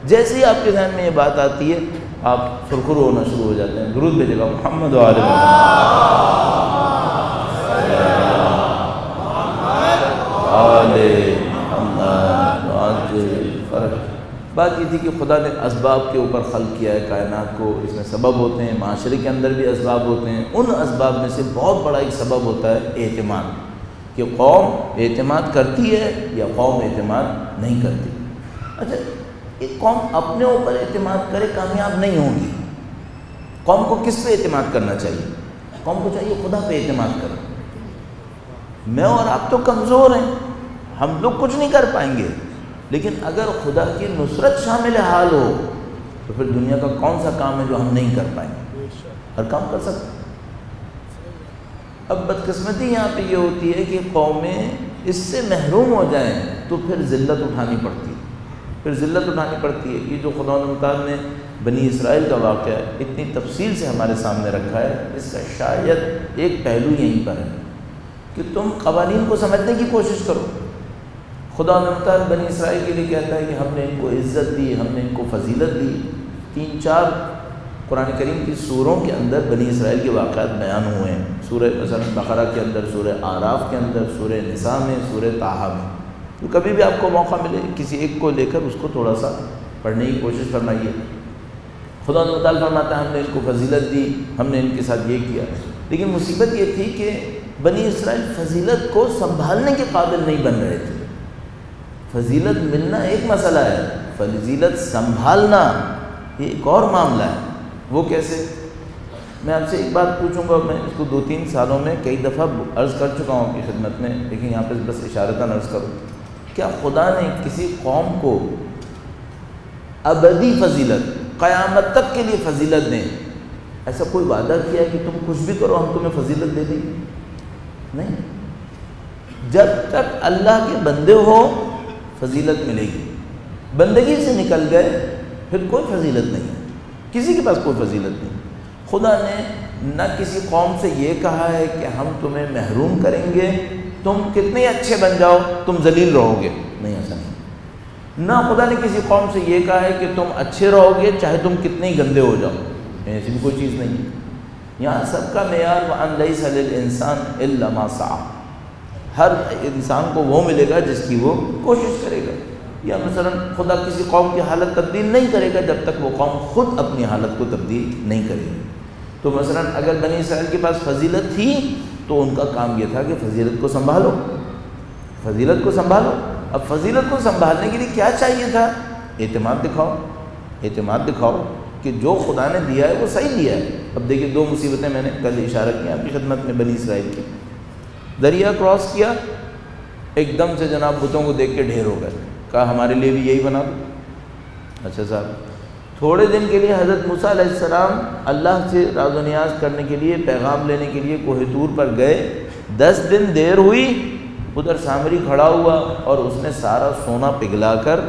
جیسے ہی آپ کے ذہن میں یہ بات آتی ہے آپ سرخرو ہونا شروع ہو جاتے ہیں۔ درود بھیجے گا محمد و آل محمد۔ بات یہ تھی کہ خدا نے اسباب کے اوپر خلق کیا ہے کائنات کو، اس میں سبب ہوتے ہیں، معاشرے کے اندر بھی اسباب ہوتے ہیں۔ ان اسباب میں سے بہت بڑا ایک سبب ہوتا ہے اعتماد، کہ قوم اعتماد کرتی ہے یا قوم اعتماد نہیں کرتی۔ اچھا ایک قوم اپنے اوپر اعتماد کرے کامیاب نہیں ہوگی۔ قوم کو کس پہ اعتماد کرنا چاہیے؟ قوم کو چاہیے خدا پہ اعتماد کرے۔ میں اور آپ تو کمزور ہیں، ہم لوگ کچھ نہیں کر پائیں گے، لیکن اگر خدا کی نصرت شامل حال ہو تو پھر دنیا کا کون سا کام ہے جو ہم نہیں کر پائیں گے؟ ہر کام کر سکتے ہیں۔ اب بدقسمتی یہاں پہ یہ ہوتی ہے کہ قومیں اس سے محروم ہو جائیں تو پھر ذلت اٹھانی پڑتی ہے۔ یہ جو خدا تعالیٰ نے بنی اسرائیل کا واقعہ اتنی تفصیل سے ہمارے سامنے رکھا ہے، اس کا شاید ایک پہلو یہیں پر ہے کہ تم قوانین کو سمجھنے کی کوشش کرو۔ خدا تعالیٰ بنی اسرائیل کے لیے کہتا ہے کہ ہم نے ان کو عزت دی، ہم نے ان کو فضیلت دی۔ 3-4 قرآن کریم کی سوروں کے اندر بنی اسرائیل کے واقعات بیان ہوئے ہیں، سورہ مثلا بقرہ کے اندر، سورہ اعراف کے اندر، سورہ نساء میں، سورہ طٰہٰ میں۔ تو کبھی بھی آپ کو موقع ملے کسی ایک کو لے کر اس کو تھوڑا سا پڑھنے کی کوشش فرمائیے۔ خدا تعالیٰ فرماتا ہے ہم نے ان کو فضیلت دی، ہم نے ان کے ساتھ یہ کیا، لیکن مصیبت یہ تھی کہ بنی اسرائیل فضیلت کو سنبھالنے کے قابل نہیں بن رہے تھے۔ فضیلت ملنا ایک مسئلہ ہے، فضیلت سنبھالنا یہ ایک اور معاملہ ہے۔ وہ کیسے؟ میں آپ سے ایک بات پوچھوں گا، میں اس کو 2-3 سالوں میں کئی دفعہ عرض کر چکا ہوں آپ کی خدمت میں، لیکن یہاں پہ بس اشارتاً عرض کروں، کیا خدا نے کسی قوم کو ابدی فضیلت، قیامت تک کے لیے فضیلت دیں، ایسا کوئی وعدہ کیا ہے کہ تم کچھ بھی کرو ہم تمہیں فضیلت دے دیں گے؟ نہیں، جب تک اللہ کے بندے ہو فضیلت ملے گی، بندگی سے نکل گئے پھر کوئی فضیلت نہیں ہے، کسی کے پاس کوئی فضیلت نہیں۔ خدا نے نہ کسی قوم سے یہ کہا ہے کہ ہم تمہیں محروم کریں گے، تم کتنے اچھے بن جاؤ تم ذلیل رہو گے، نہیں، ایسا نہیں۔ نہ خدا نے کسی قوم سے یہ کہا ہے کہ تم اچھے رہو گے چاہے تم کتنے ہی گندے ہو جاؤ، ایسی بھی کوئی چیز نہیں۔ یہاں سب کا معیار وَأَن لَيْسَ لِلْإِنسَانِ إِلَّا مَا سَعَى، ہر انسان کو وہ ملے گا جس کی وہ کوشش کرے گا۔ یا مثلا خدا کسی قوم کی حالت تبدیل نہیں کرے گا جب تک وہ قوم خود اپنی حالت کو تبدیل نہیں کرے گی۔ تو مثلا اگر بنی اسرائیل کے پاس فضیلت تھی تو ان کا کام یہ تھا کہ فضیلت کو سنبھالو، فضیلت کو سنبھالو. اب فضیلت کو سنبھالنے کے لیے کیا چاہیے تھا؟ اعتماد دکھاؤ. اعتماد دکھاؤ کہ جو خدا نے دیا ہے وہ صحیح دیا ہے. اب دیکھیے 2 مصیبتیں میں نے کل اشارہ کیا آپ کی خدمت میں بنی اسرائیل کی. دریا کراس کیا, ایک دم سے جناب بتوں کو دیکھ کے ڈھیر ہو گئے, کہا ہمارے لیے بھی یہی بنا دو. اچھا صاحب, تھوڑے دن کے لیے حضرت موسیٰ علیہ السلام اللہ سے راز و نیاز کرنے کے لیے, پیغام لینے کے لیے کوہ طور پر گئے. 10 دن دیر ہوئی, ادھر سامری کھڑا ہوا اور اس نے سارا سونا پگھلا کر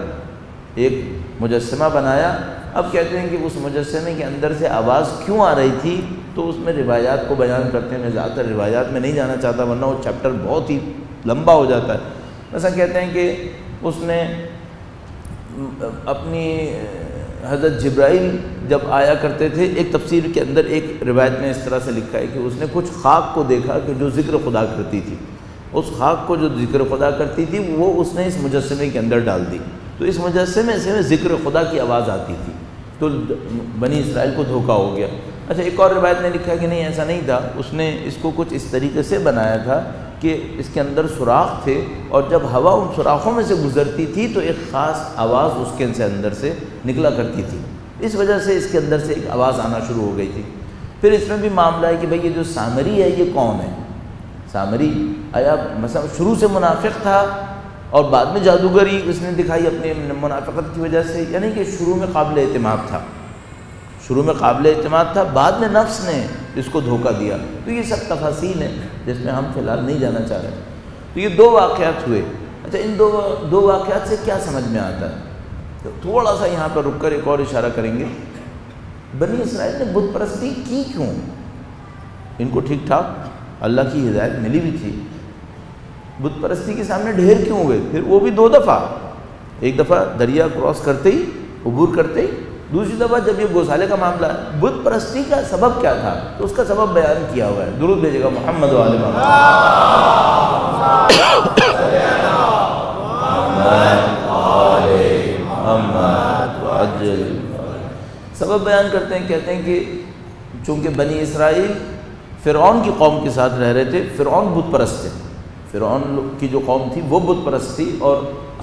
ایک مجسمہ بنایا. اب کہتے ہیں کہ اس مجسمے کے اندر سے آواز کیوں آ رہی تھی, تو اس میں روایات کو بیان کرتے ہیں. میں زیادہ تر روایات میں نہیں جانا چاہتا ورنہ وہ چیپٹر بہت ہی لمبا ہو جاتا ہے. ایسا کہتے ہیں کہ اس نے اپنی حضرت جبرائیل جب آیا کرتے تھے, ایک تفسیر کے اندر ایک روایت میں اس طرح سے لکھا ہے کہ اس نے کچھ خاک کو دیکھا کہ جو ذکر خدا کرتی تھی. اس خاک کو جو ذکر خدا کرتی تھی وہ اس نے اس مجسمے کے اندر ڈال دی, تو اس مجسمے سے ذکر خدا کی آواز آتی تھی. تو بنی اسرائیل کو دھوکہ ہو گیا. اچھا, ایک اور روایت نے لکھا کہ نہیں ایسا نہیں تھا, اس نے اس کو کچھ اس طریقے سے بنایا تھا کہ اس کے اندر سوراخ تھے اور جب ہوا ان سوراخوں میں سے گزرتی تھی تو ایک خاص آواز اس کے اندر سے نکلا کرتی تھی. اس وجہ سے اس کے اندر سے ایک آواز آنا شروع ہو گئی تھی. پھر اس میں بھی معاملہ ہے کہ بھئی یہ جو سامری ہے یہ کون ہے؟ سامری آیا مثلا شروع سے منافق تھا اور بعد میں جادوگری اس نے دکھائی اپنے منافقت کی وجہ سے, یعنی کہ شروع میں قابل اعتماد تھا, شروع میں قابل اعتماد تھا, بعد میں نفس نے اس کو دھوکہ دیا. تو یہ سب تفاصیل ہیں جس میں ہم فی الحال نہیں جانا چاہ رہے. تو یہ 2 واقعات ہوئے. اچھا, ان دو واقعات سے کیا سمجھ میں آتا ہے؟ تو تھوڑا سا یہاں پر رک کر ایک اور اشارہ کریں گے. بنی اسرائیل نے بت پرستی کی کیوں؟ ان کو ٹھیک ٹھاک اللہ کی ہدایت ملی بھی تھی, بت پرستی کے سامنے ڈھیر کیوں ہوئے؟ پھر وہ بھی 2 دفعہ, ایک دفعہ دریا کراس کرتے ہی, عبور کرتے ہی, دوسری دفعہ جب یہ گوسالے کا معاملہ ہے. بت پرستی کا سبب کیا تھا تو اس کا سبب بیان کیا ہوا ہے. درود بھیجے گا محمد و آل محمد. سبب بیان کرتے ہیں, کہتے ہیں کہ چونکہ بنی اسرائیل فرعون کی قوم کے ساتھ رہ رہے تھے, فرعون بت پرست تھے, فرعون کی جو قوم تھی وہ بت پرست تھی, اور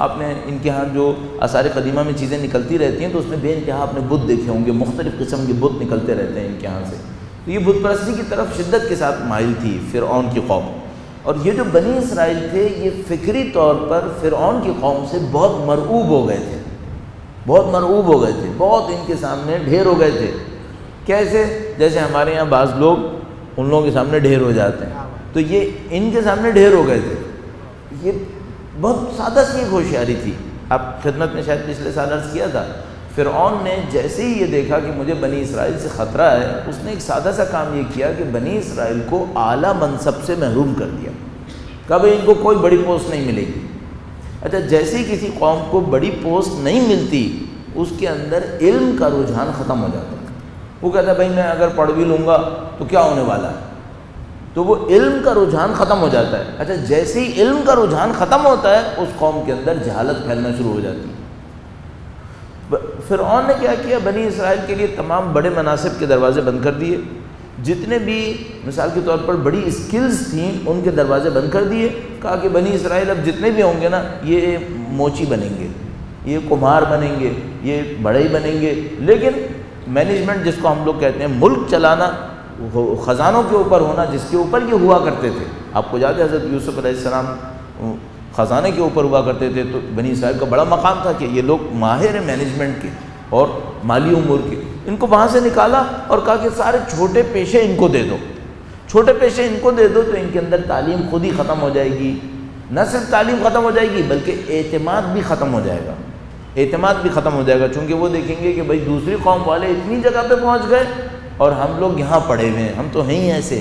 آپ نے ان کے ہاں جو آثار قدیمہ میں چیزیں نکلتی رہتی ہیں تو اس میں بے انتہا آپ نے بت دیکھے ہوں گے, مختلف قسم کے بت نکلتے رہتے ہیں ان کے ہاں سے. تو یہ بت پرستی کی طرف شدت کے ساتھ مائل تھی فرعون کی قوم. اور یہ جو بنی اسرائیل تھے یہ فکری طور پر فرعون کی قوم سے بہت مرعوب ہو گئے تھے, بہت مرعوب ہو گئے تھے, بہت ان کے سامنے ڈھیر ہو گئے تھے. کیسے؟ جیسے ہمارے یہاں بعض لوگ ان لوگوں کے سامنے ڈھیر ہو جاتے ہیں, تو یہ ان کے سامنے ڈھیر ہو گئے تھے. یہ بہت سادہ سی ایک ہوشیاری تھی. آپ خدمت میں شاید پچھلے سال عرض کیا تھا, فرعون نے جیسے ہی یہ دیکھا کہ مجھے بنی اسرائیل سے خطرہ ہے, اس نے ایک سادہ سا کام یہ کیا کہ بنی اسرائیل کو اعلیٰ منصب سے محروم کر دیا. کبھی ان کو کوئی بڑی پوسٹ نہیں ملے گی. اچھا, جیسے ہی کسی قوم کو بڑی پوسٹ نہیں ملتی اس کے اندر علم کا رجحان ختم ہو جاتا ہے. وہ کہتا ہے بھائی میں اگر پڑھ بھی لوں گا تو کیا ہونے والا ہے, تو وہ علم کا رجحان ختم ہو جاتا ہے. اچھا, جیسے ہی علم کا رجحان ختم ہوتا ہے اس قوم کے اندر جہالت پھیلنا شروع ہو جاتی ہے. فرعون نے کیا کیا, بنی اسرائیل کے لیے تمام بڑے مناصب کے دروازے بند کر دیے. جتنے بھی مثال کے طور پر بڑی اسکلز تھیں ان کے دروازے بند کر دیے. کہا کہ بنی اسرائیل اب جتنے بھی ہوں گے نا یہ موچی بنیں گے, یہ کمہار بنیں گے, یہ بڑے بنیں گے, لیکن مینجمنٹ جس کو ہم لوگ کہتے ہیں ملک چلانا, خزانوں کے اوپر ہونا, جس کے اوپر یہ ہوا کرتے تھے. آپ کو یاد ہے حضرت یوسف علیہ السلام خزانے کے اوپر ہوا کرتے تھے, تو بنی اسرائیل کا بڑا مقام تھا کہ یہ لوگ ماہر ہیں مینجمنٹ کے اور مالی امور کے. ان کو وہاں سے نکالا اور کہا کہ سارے چھوٹے پیشے ان کو دے دو, چھوٹے پیشے ان کو دے دو, تو ان کے اندر تعلیم خود ہی ختم ہو جائے گی. نہ صرف تعلیم ختم ہو جائے گی بلکہ اعتماد بھی ختم ہو جائے گا, اعتماد بھی ختم ہو جائے گا. چونکہ وہ دیکھیں گے کہ بھائی دوسری قوم والے اتنی جگہ پہ پہنچ گئے اور ہم لوگ یہاں پڑے ہوئے ہیں, ہم تو ہیں ہی ایسے.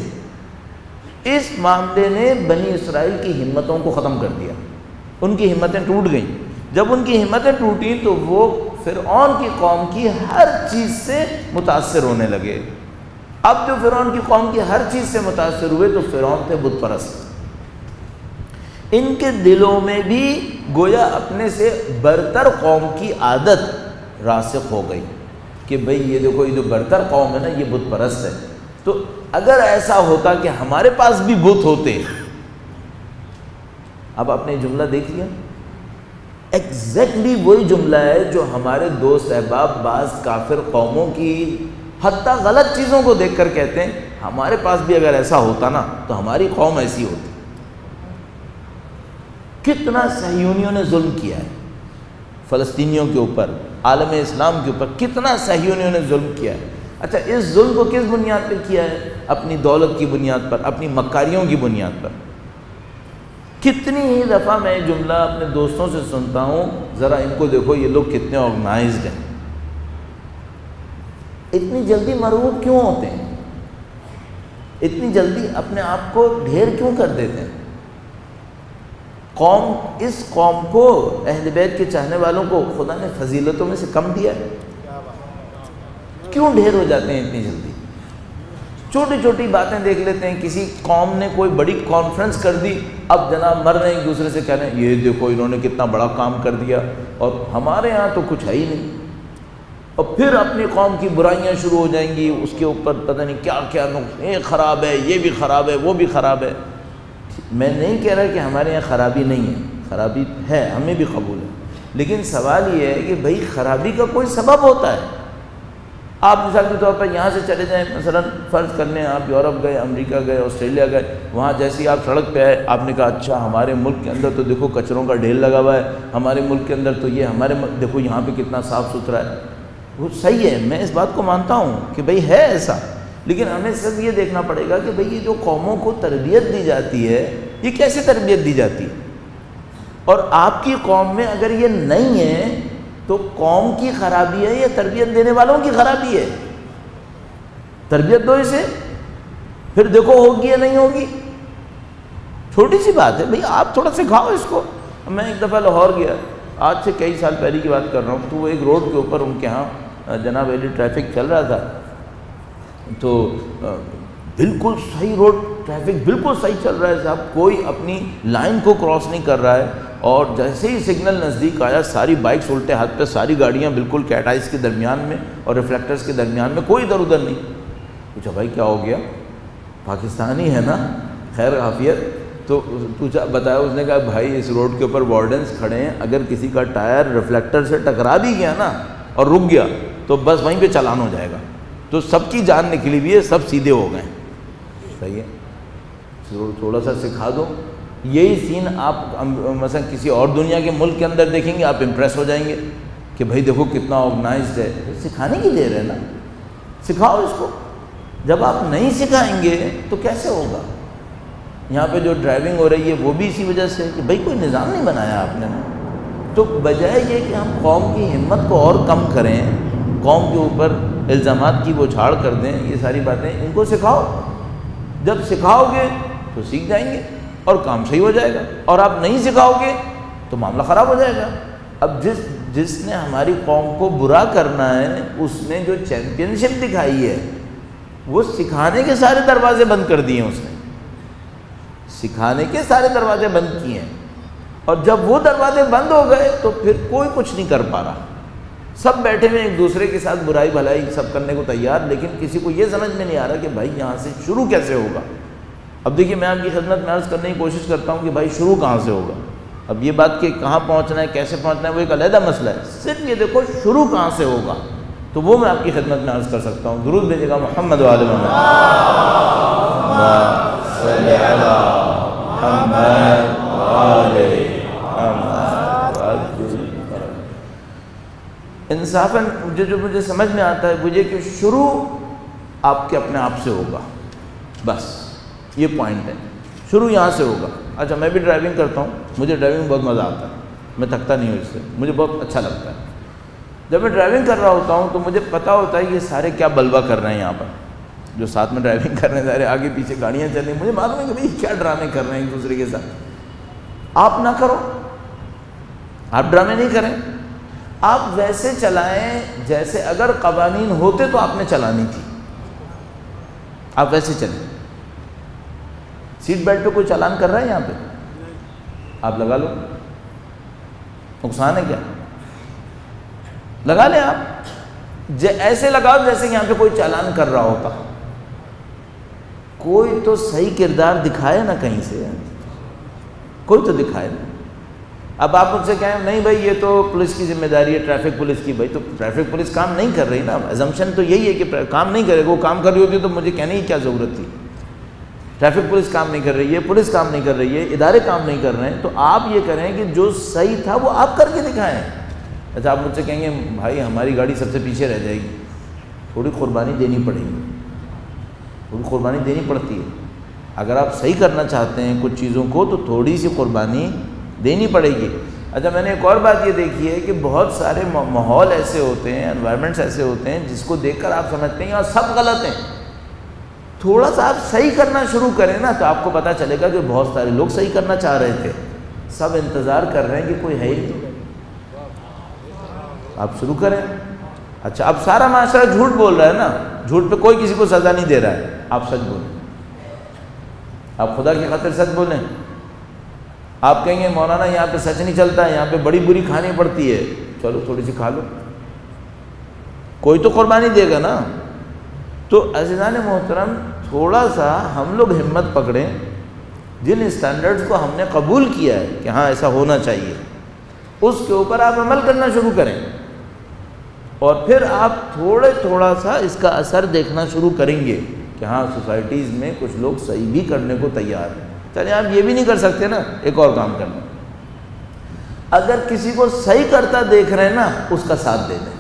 اس معاملے نے بنی اسرائیل کی ہمتوں کو ختم کر دیا, ان کی ہمتیں ٹوٹ گئیں. جب ان کی ہمتیں ٹوٹیں تو وہ فرعون کی قوم کی ہر چیز سے متاثر ہونے لگے. اب جو فرعون کی قوم کی ہر چیز سے متاثر ہوئے تو فرعون تھے بت پرست. ان کے دلوں میں بھی گویا اپنے سے برتر قوم کی عادت راسخ ہو گئی کہ بھئی یہ دیکھو یہ جو برتر قوم ہے نا یہ بت پرست ہے. تو اگر ایسا ہوتا کہ ہمارے پاس بھی بت ہوتے, اب آپ نے جملہ دیکھ لیا، ایگزیکٹلی وہی جملہ ہے جو ہمارے دوست احباب بعض کافر قوموں کی حتیٰ غلط چیزوں کو دیکھ کر کہتے ہیں ہمارے پاس بھی اگر ایسا ہوتا نا تو ہماری قوم ایسی ہوتی۔ کتنا صہیونیوں نے ظلم کیا ہے فلسطینیوں کے اوپر، عالم اسلام کے اوپر کتنا صہیونیوں نے ظلم کیا ہے۔ اچھا اس ظلم کو کس بنیاد پہ کیا ہے؟ اپنی دولت کی بنیاد پر، اپنی مکاریوں کی بنیاد پر۔ کتنی ہی دفعہ میں یہ جملہ اپنے دوستوں سے سنتا ہوں، ذرا ان کو دیکھو یہ لوگ کتنے آرگنائزڈ ہیں، اتنی جلدی مرعوب کیوں ہوتے ہیں، اتنی جلدی اپنے آپ کو ڈھیر کیوں کر دیتے ہیں۔ اس قوم کو، اہل بیت کے چاہنے والوں کو خدا نے فضیلتوں میں سے کم دیا ہے، کیوں ڈھیر ہو جاتے ہیں اتنی جلدی؟ چھوٹی چھوٹی باتیں دیکھ لیتے ہیں، کسی قوم نے کوئی بڑی کانفرنس کر دی، اب جناب مر رہے ہیں ایک دوسرے سے، کہہ رہے ہیں یہ دیکھو انہوں نے کتنا بڑا کام کر دیا اور ہمارے ہاں تو کچھ ہے ہی نہیں، اور پھر اپنی قوم کی برائیاں شروع ہو جائیں گی، اس کے اوپر پتہ نہیں کیا کیا یہ خراب ہے، یہ بھی خراب ہے، وہ بھی خراب ہے۔ میں نہیں کہہ رہا کہ ہمارے یہاں خرابی نہیں ہے، خرابی ہے، ہمیں بھی قبول ہے، لیکن سوال یہ ہے کہ بھئی خرابی کا کوئی سبب ہوتا ہے۔ آپ مثال کے طور پر یہاں سے چلے جائیں، مثلا فرض کر لیں آپ یورپ گئے، امریکہ گئے، آسٹریلیا گئے، وہاں جیسے ہی آپ سڑک پہ آئے آپ نے کہا اچھا ہمارے ملک کے اندر تو دیکھو کچروں کا ڈھیر لگا ہوا ہے، ہمارے ملک کے اندر تو یہ دیکھو یہاں پہ کتنا صاف ستھرا ہے۔ وہ صحیح ہے، میں اس بات کو مانتا ہوں کہ بھئی ہے ایسا، لیکن ہمیں صرف یہ دیکھنا پڑے گا کہ بھئی یہ جو قوموں کو تربیت دی جاتی ہے یہ کیسے تربیت دی جاتی ہے، اور آپ کی قوم میں اگر یہ نہیں ہے تو قوم کی خرابی ہے یا تربیت دینے والوں کی خرابی ہے؟ تربیت دو اسے، پھر دیکھو ہوگی یا نہیں ہوگی، چھوٹی سی بات ہے بھئی، آپ تھوڑا سکھاؤ اس کو۔ میں ایک دفعہ لاہور گیا، آج سے کئی سال پہلے کی بات کر رہا ہوں، تو وہ ایک روڈ کے اوپر ان کے ہاں جناب علی ٹریفک چل رہا تھا، تو بالکل صحیح روڈ، ٹریفک بالکل صحیح چل رہا ہے صاحب، کوئی اپنی لائن کو کراس نہیں کر رہا ہے، اور جیسے ہی سگنل نزدیک آیا ساری بائکس الٹے ہاتھ پہ، ساری گاڑیاں بالکل کیٹ آئز کے درمیان میں اور ریفلیکٹرز کے درمیان میں، کوئی ادھر ادھر نہیں۔ پوچھا بھائی کیا ہو گیا؟ پاکستانی ہے نا، خیر عافیت، تو پوچھا بتایا، اس نے کہا بھائی اس روڈ کے اوپر وارڈنس کھڑے ہیں، اگر کسی کا ٹائر ریفلیکٹر سے ٹکرا بھی گیا نا اور رک گیا تو بس وہیں پہ چالان ہو جائے گا، تو سب کی جان نکلی ہوئی ہے، سب سیدھے ہو گئے۔ صحیح ہے، تھوڑا سا سکھا دو۔ یہی سین آپ مثلا کسی اور دنیا کے ملک کے اندر دیکھیں گے، آپ امپریس ہو جائیں گے کہ بھائی دیکھو کتنا آرگنائزڈ ہے۔ سکھانے کی دیر ہے نا، سکھاؤ اس کو۔ جب آپ نہیں سکھائیں گے تو کیسے ہوگا؟ یہاں پہ جو ڈرائیونگ ہو رہی ہے وہ بھی اسی وجہ سے کہ بھئی کوئی نظام نہیں بنایا آپ نے، تو بجائے یہ کہ ہم قوم کی ہمت کو اور کم کریں، قوم کے اوپر الزامات کی بوچھاڑ کر دیں، یہ ساری باتیں ان کو سکھاؤ۔ جب سکھاؤ گے تو سیکھ جائیں گے اور کام صحیح ہو جائے گا، اور آپ نہیں سکھاؤ گے تو معاملہ خراب ہو جائے گا۔ اب جس نے ہماری قوم کو برا کرنا ہے، اس نے جو چیمپئن شپ دکھائی ہے وہ سکھانے کے سارے دروازے بند کر دیے، اس نے سکھانے کے سارے دروازے بند کیے ہیں، اور جب وہ دروازے بند ہو گئے تو پھر کوئی کچھ نہیں کر پا رہا۔ سب بیٹھے ہوئے ایک دوسرے کے ساتھ برائی بھلائی سب کرنے کو تیار، لیکن کسی کو یہ سمجھ میں نہیں آ رہا کہ بھائی یہاں سے شروع کیسے ہوگا۔ اب دیکھیے میں آپ کی خدمت میں عرض کرنے کی کوشش کرتا ہوں کہ بھائی شروع کہاں سے ہوگا۔ اب یہ بات کہ کہاں پہنچنا ہے، کیسے پہنچنا ہے، وہ ایک علیحدہ مسئلہ ہے، صرف یہ دیکھو شروع کہاں سے ہوگا، تو وہ میں آپ کی خدمت میں عرض کر سکتا ہوں۔ درود بھیجے گا محمد وآل محمد، صلی علی محمد وآل محمد۔ انصافاً جو مجھے سمجھ میں آتا ہے وہ یہ کہ شروع آپ کے اپنے آپ سے ہوگا، بس یہ پوائنٹ ہے، شروع یہاں سے ہوگا۔ اچھا میں بھی ڈرائیونگ کرتا ہوں، مجھے ڈرائیونگ بہت مزہ آتا ہے، میں تھکتا نہیں ہوں اس سے، مجھے بہت اچھا لگتا ہے۔ جب میں ڈرائیونگ کر رہا ہوتا ہوں تو مجھے پتہ ہوتا ہے یہ سارے کیا بلوا کر رہے ہیں، یہاں پر جو ساتھ میں ڈرائیونگ کر رہے ہیں سارے آگے پیچھے گاڑیاں چل رہی ہیں، مجھے معلوم ہے کہ بھئی کیا ڈرامے کر رہے ہیں ایک دوسرے کے ساتھ۔ آپ نہ کرو، آپ ڈرامے نہیں کریں، آپ ویسے چلائیں جیسے اگر قوانین ہوتے تو آپ نے چلانی تھی، آپ ویسے چلیں۔ سیٹ بیلٹ پہ کوئی چالان کر رہا ہے یہاں پہ، آپ لگا لو، نقصان ہے کیا؟ لگا لیں آپ، ایسے لگاؤ جیسے یہاں پہ کوئی چالان کر رہا ہوتا۔ کوئی تو صحیح کردار دکھائے نا کہیں سے، کوئی تو دکھائے نا. اب آپ مجھ سے کہیں نہیں بھائی یہ تو پولیس کی ذمہ داری ہے، ٹریفک پولیس کی. بھائی تو ٹریفک پولیس کام نہیں کر رہی نا. ایزمپشن تو یہی ہے کہ کام نہیں کرے گا. وہ کام کر رہی ہوتی تو مجھے کہنے کی کیا ضرورت تھی. ٹریفک پولیس کام نہیں کر رہی ہے، پولیس کام نہیں کر رہی ہے، ادارے کام نہیں کر رہے ہیں، تو آپ یہ کریں کہ جو صحیح تھا وہ آپ کر کے دکھائیں. اچھا آپ مجھ سے کہیں گے بھائی ہماری گاڑی سب سے پیچھے رہ جائے گی. تھوڑی قربانی دینی پڑے گی، تھوڑی قربانی دینی پڑتی ہے. اگر آپ صحیح کرنا چاہتے ہیں کچھ چیزوں کو تو تھوڑی سی قربانی دینی پڑے گی. اچھا میں نے ایک اور بات یہ دیکھی ہے کہ بہت سارے ماحول ایسے ہوتے ہیں، انوائرمنٹس ایسے ہوتے ہیں جس کو دیکھ کر آپ سمجھتے ہیں اور سب غلط ہیں. تھوڑا سا آپ صحیح کرنا شروع کریں نا تو آپ کو پتہ چلے گا کہ بہت سارے لوگ صحیح کرنا چاہ رہے تھے، سب انتظار کر رہے ہیں کہ کوئی ہے ہی نہیں. آپ شروع کریں. اچھا اب سارا معاشرہ جھوٹ بول رہا ہے نا، جھوٹ پہ کوئی کسی کو سزا نہیں دے رہا ہے. آپ سچ بولیں، آپ خدا کی خاطر سچ بولیں. آپ کہیں گے مولانا یہاں پہ سچ نہیں چلتا ہے، یہاں پہ بڑی بری کھانی پڑتی ہے. چلو تھوڑی سی کھا لو، کوئی تو قربانی دے گا نا. تو عزیزان محترم تھوڑا سا ہم لوگ ہمت پکڑیں. جن اسٹینڈرڈز کو ہم نے قبول کیا ہے کہ ہاں ایسا ہونا چاہیے، اس کے اوپر آپ عمل کرنا شروع کریں. اور پھر آپ تھوڑا سا اس کا اثر دیکھنا شروع کریں گے کہ ہاں سوسائٹیز میں کچھ لوگ صحیح بھی کرنے کو تیار ہیں. چلیں آپ یہ بھی نہیں کر سکتے نا، ایک اور کام کرنا. اگر کسی کو صحیح کرتا دیکھ رہے ہیں نا اس کا ساتھ دے دیں.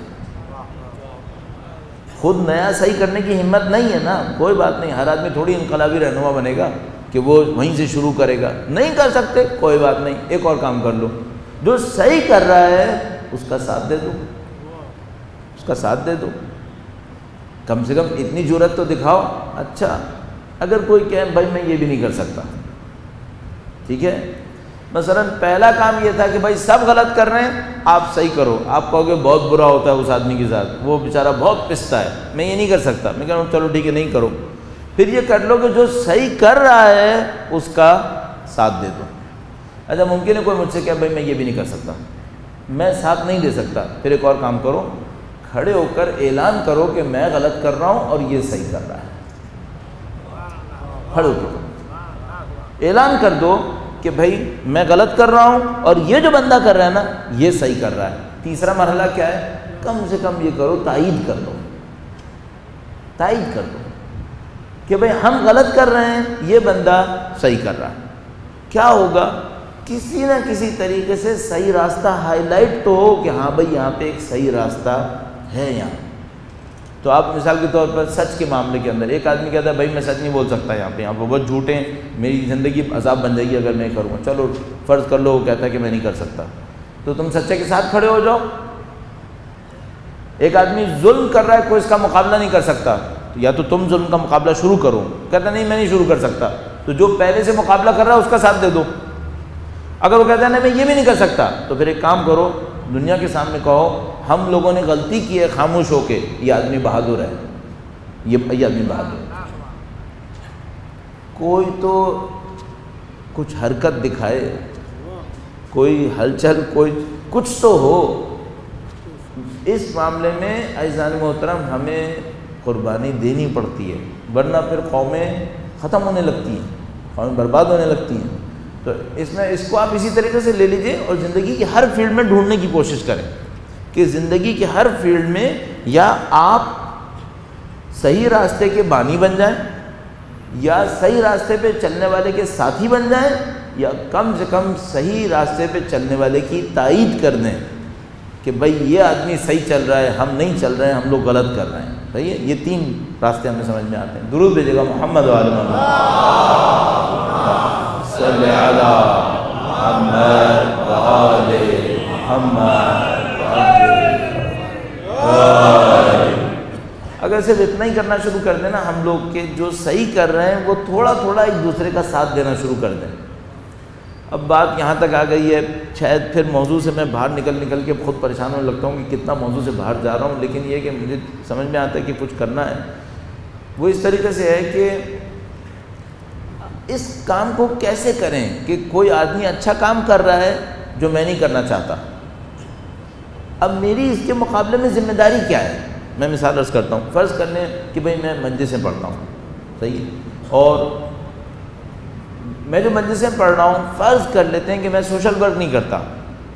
خود نیا صحیح کرنے کی ہمت نہیں ہے نا، کوئی بات نہیں. ہر آدمی تھوڑی انقلابی رہنما بنے گا کہ وہ وہیں سے شروع کرے گا. نہیں کر سکتے کوئی بات نہیں، ایک اور کام کر لو. جو صحیح کر رہا ہے اس کا ساتھ دے دو، اس کا ساتھ دے دو. کم سے کم اتنی جرأت تو دکھاؤ. اچھا اگر کوئی کہے بھائی میں یہ بھی نہیں کر سکتا، ٹھیک ہے. مثلا پہلا کام یہ تھا کہ بھائی سب غلط کر رہے ہیں آپ صحیح کرو. آپ کہو گے بہت برا ہوتا ہے اس آدمی کے ساتھ، وہ بیچارہ بہت پستا ہے، میں یہ نہیں کر سکتا. میں کہہ رہا ہوں چلو ٹھیک ہے نہیں کرو. پھر یہ کر لو کہ جو صحیح کر رہا ہے اس کا ساتھ دے دو. اچھا ممکن ہے کوئی مجھ سے کہے بھائی میں یہ بھی نہیں کر سکتا، میں ساتھ نہیں دے سکتا. پھر ایک اور کام کرو، کھڑے ہو کر اعلان کرو کہ میں غلط کر رہا ہوں اور یہ صحیح کر رہا ہے. کھڑے ہو کر اعلان کر دو کہ بھائی میں غلط کر رہا ہوں اور یہ جو بندہ کر رہا ہے نا یہ صحیح کر رہا ہے. تیسرا مرحلہ کیا ہے؟ کم سے کم یہ کرو، تائید کر دو. تائید کر دو کہ بھئی ہم غلط کر رہے ہیں، یہ بندہ صحیح کر رہا ہے. کیا ہوگا؟ کسی نہ کسی طریقے سے صحیح راستہ ہائی لائٹ تو ہو کہ ہاں بھئی یہاں پہ ایک صحیح راستہ ہے یہاں. تو آپ مثال کے طور پر سچ کے معاملے کے اندر ایک آدمی کہتا ہے بھائی میں سچ نہیں بول سکتا، یہاں پہ بہت جھوٹے ہیں، میری زندگی عذاب بن جائے گی اگر میں کروں گا. چلو فرض کر لو وہ کہتا ہے کہ میں نہیں کر سکتا، تو تم سچے کے ساتھ کھڑے ہو جاؤ. ایک آدمی ظلم کر رہا ہے، کوئی اس کا مقابلہ نہیں کر سکتا، یا تو تم ظلم کا مقابلہ شروع کرو. کہتا نہیں میں نہیں شروع کر سکتا، تو جو پہلے سے مقابلہ کر رہا ہے اس کا ساتھ دے دو. اگر وہ کہتا ہے نہیں میں یہ بھی نہیں کر سکتا، تو پھر ایک کام کرو، دنیا کے سامنے کہو ہم لوگوں نے غلطی کی ہے، خاموش ہو کے یہ آدمی بہادر ہے، یہ آدمی بہادر ہے. کوئی تو کچھ حرکت دکھائے، کوئی ہلچل، کوئی کچھ تو ہو. اس معاملے میں عزیزان محترم ہمیں قربانی دینی پڑتی ہے، ورنہ پھر قومیں ختم ہونے لگتی ہیں، قومیں برباد ہونے لگتی ہیں. تو اس کو آپ اسی طریقے سے لے لیجئے اور زندگی کی ہر فیلڈ میں ڈھونڈنے کی کوشش کریں کہ زندگی کے ہر فیلڈ میں یا آپ صحیح راستے کے بانی بن جائیں، یا صحیح راستے پہ چلنے والے کے ساتھی بن جائیں، یا کم سے کم صحیح راستے پہ چلنے والے کی تائید کر دیں کہ بھئی یہ آدمی صحیح چل رہا ہے، ہم نہیں چل رہے ہیں، ہم لوگ غلط کر رہے ہیں. صحیح ہے. یہ تین راستے ہمیں سمجھ میں آتے ہیں. درود بھیجیے گا محمد و آل محمد صلی علی محمد و آل محمد. اگر صرف اتنا ہی کرنا شروع کر دیں نا ہم لوگ کہ جو صحیح کر رہے ہیں وہ تھوڑا تھوڑا ایک دوسرے کا ساتھ دینا شروع کر دیں. اب بات یہاں تک آ گئی ہے، شاید پھر موضوع سے میں باہر نکل کے خود پریشان ہونے لگتا ہوں کہ کتنا موضوع سے باہر جا رہا ہوں، لیکن یہ کہ مجھے سمجھ میں آتا ہے کہ کچھ کرنا ہے. وہ اس طریقے سے ہے کہ اس کام کو کیسے کریں کہ کوئی آدمی اچھا کام کر رہا ہے جو میں نہیں کرنا چاہتا. اب میری اس کے مقابلے میں ذمہ داری کیا ہے؟ میں مثال عرض کرتا ہوں. فرض کر لیں کہ بھئی میں مجلس سے پڑھتا ہوں، صحیح ہے، اور میں جو مجلسیں پڑھ رہا ہوں، فرض کر لیتے ہیں کہ میں سوشل ورک نہیں کرتا،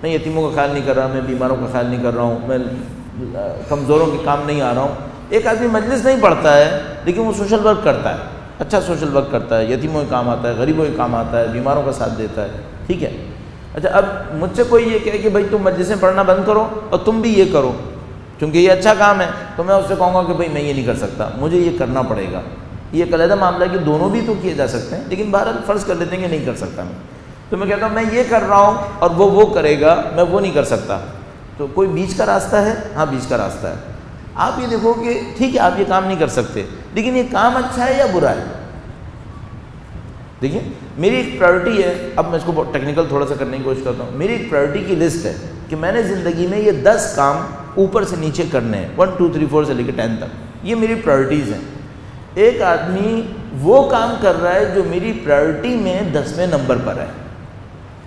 میں یتیموں کا خیال نہیں کر رہا، میں بیماروں کا خیال نہیں کر رہا ہوں، میں کمزوروں کے کام نہیں آ رہا ہوں۔ ایک آدمی مجلس نہیں پڑھتا ہے لیکن وہ سوشل ورک کرتا ہے، اچھا سوشل ورک کرتا ہے، یتیموں کے کام آتا ہے، غریبوں کے کام آتا ہے، بیماروں کا ساتھ دیتا ہے، ٹھیک ہے۔ اچھا اب مجھ سے کوئی یہ کہے کہ بھائی تم مجلسیں پڑھنا بند کرو اور تم بھی یہ کرو کیونکہ یہ اچھا کام ہے، تو میں اس سے کہوں گا کہ بھائی میں یہ نہیں کر سکتا، مجھے یہ کرنا پڑے گا۔ یہ ایک علیحدہ معاملہ ہے کہ دونوں بھی تو کیے جا سکتے ہیں، لیکن بہرحال فرض کر لیتے ہیں کہ نہیں کر سکتا میں، تو میں کہتا ہوں میں یہ کر رہا ہوں اور وہ کرے گا، میں وہ نہیں کر سکتا۔ تو کوئی بیچ کا راستہ ہے؟ ہاں بیچ کا راستہ ہے۔ آپ یہ دیکھو کہ ٹھیک ہے آپ یہ کام نہیں کر سکتے، لیکن یہ کام اچھا ہے یا برا ہے؟ دیکھیں میری ایک پرائورٹی ہے، اب میں اس کو ٹیکنیکل تھوڑا سا کرنے کی کوشش کرتا ہوں۔ میری ایک پرائورٹی کی لسٹ ہے کہ میں نے زندگی میں یہ 10 کام اوپر سے نیچے کرنے ہیں، 1 2 3 4 سے لے کے 10 تک، یہ میری پرائورٹیز ہیں۔ ایک آدمی وہ کام کر رہا ہے جو میری پرائورٹی میں 10ویں نمبر پر ہے۔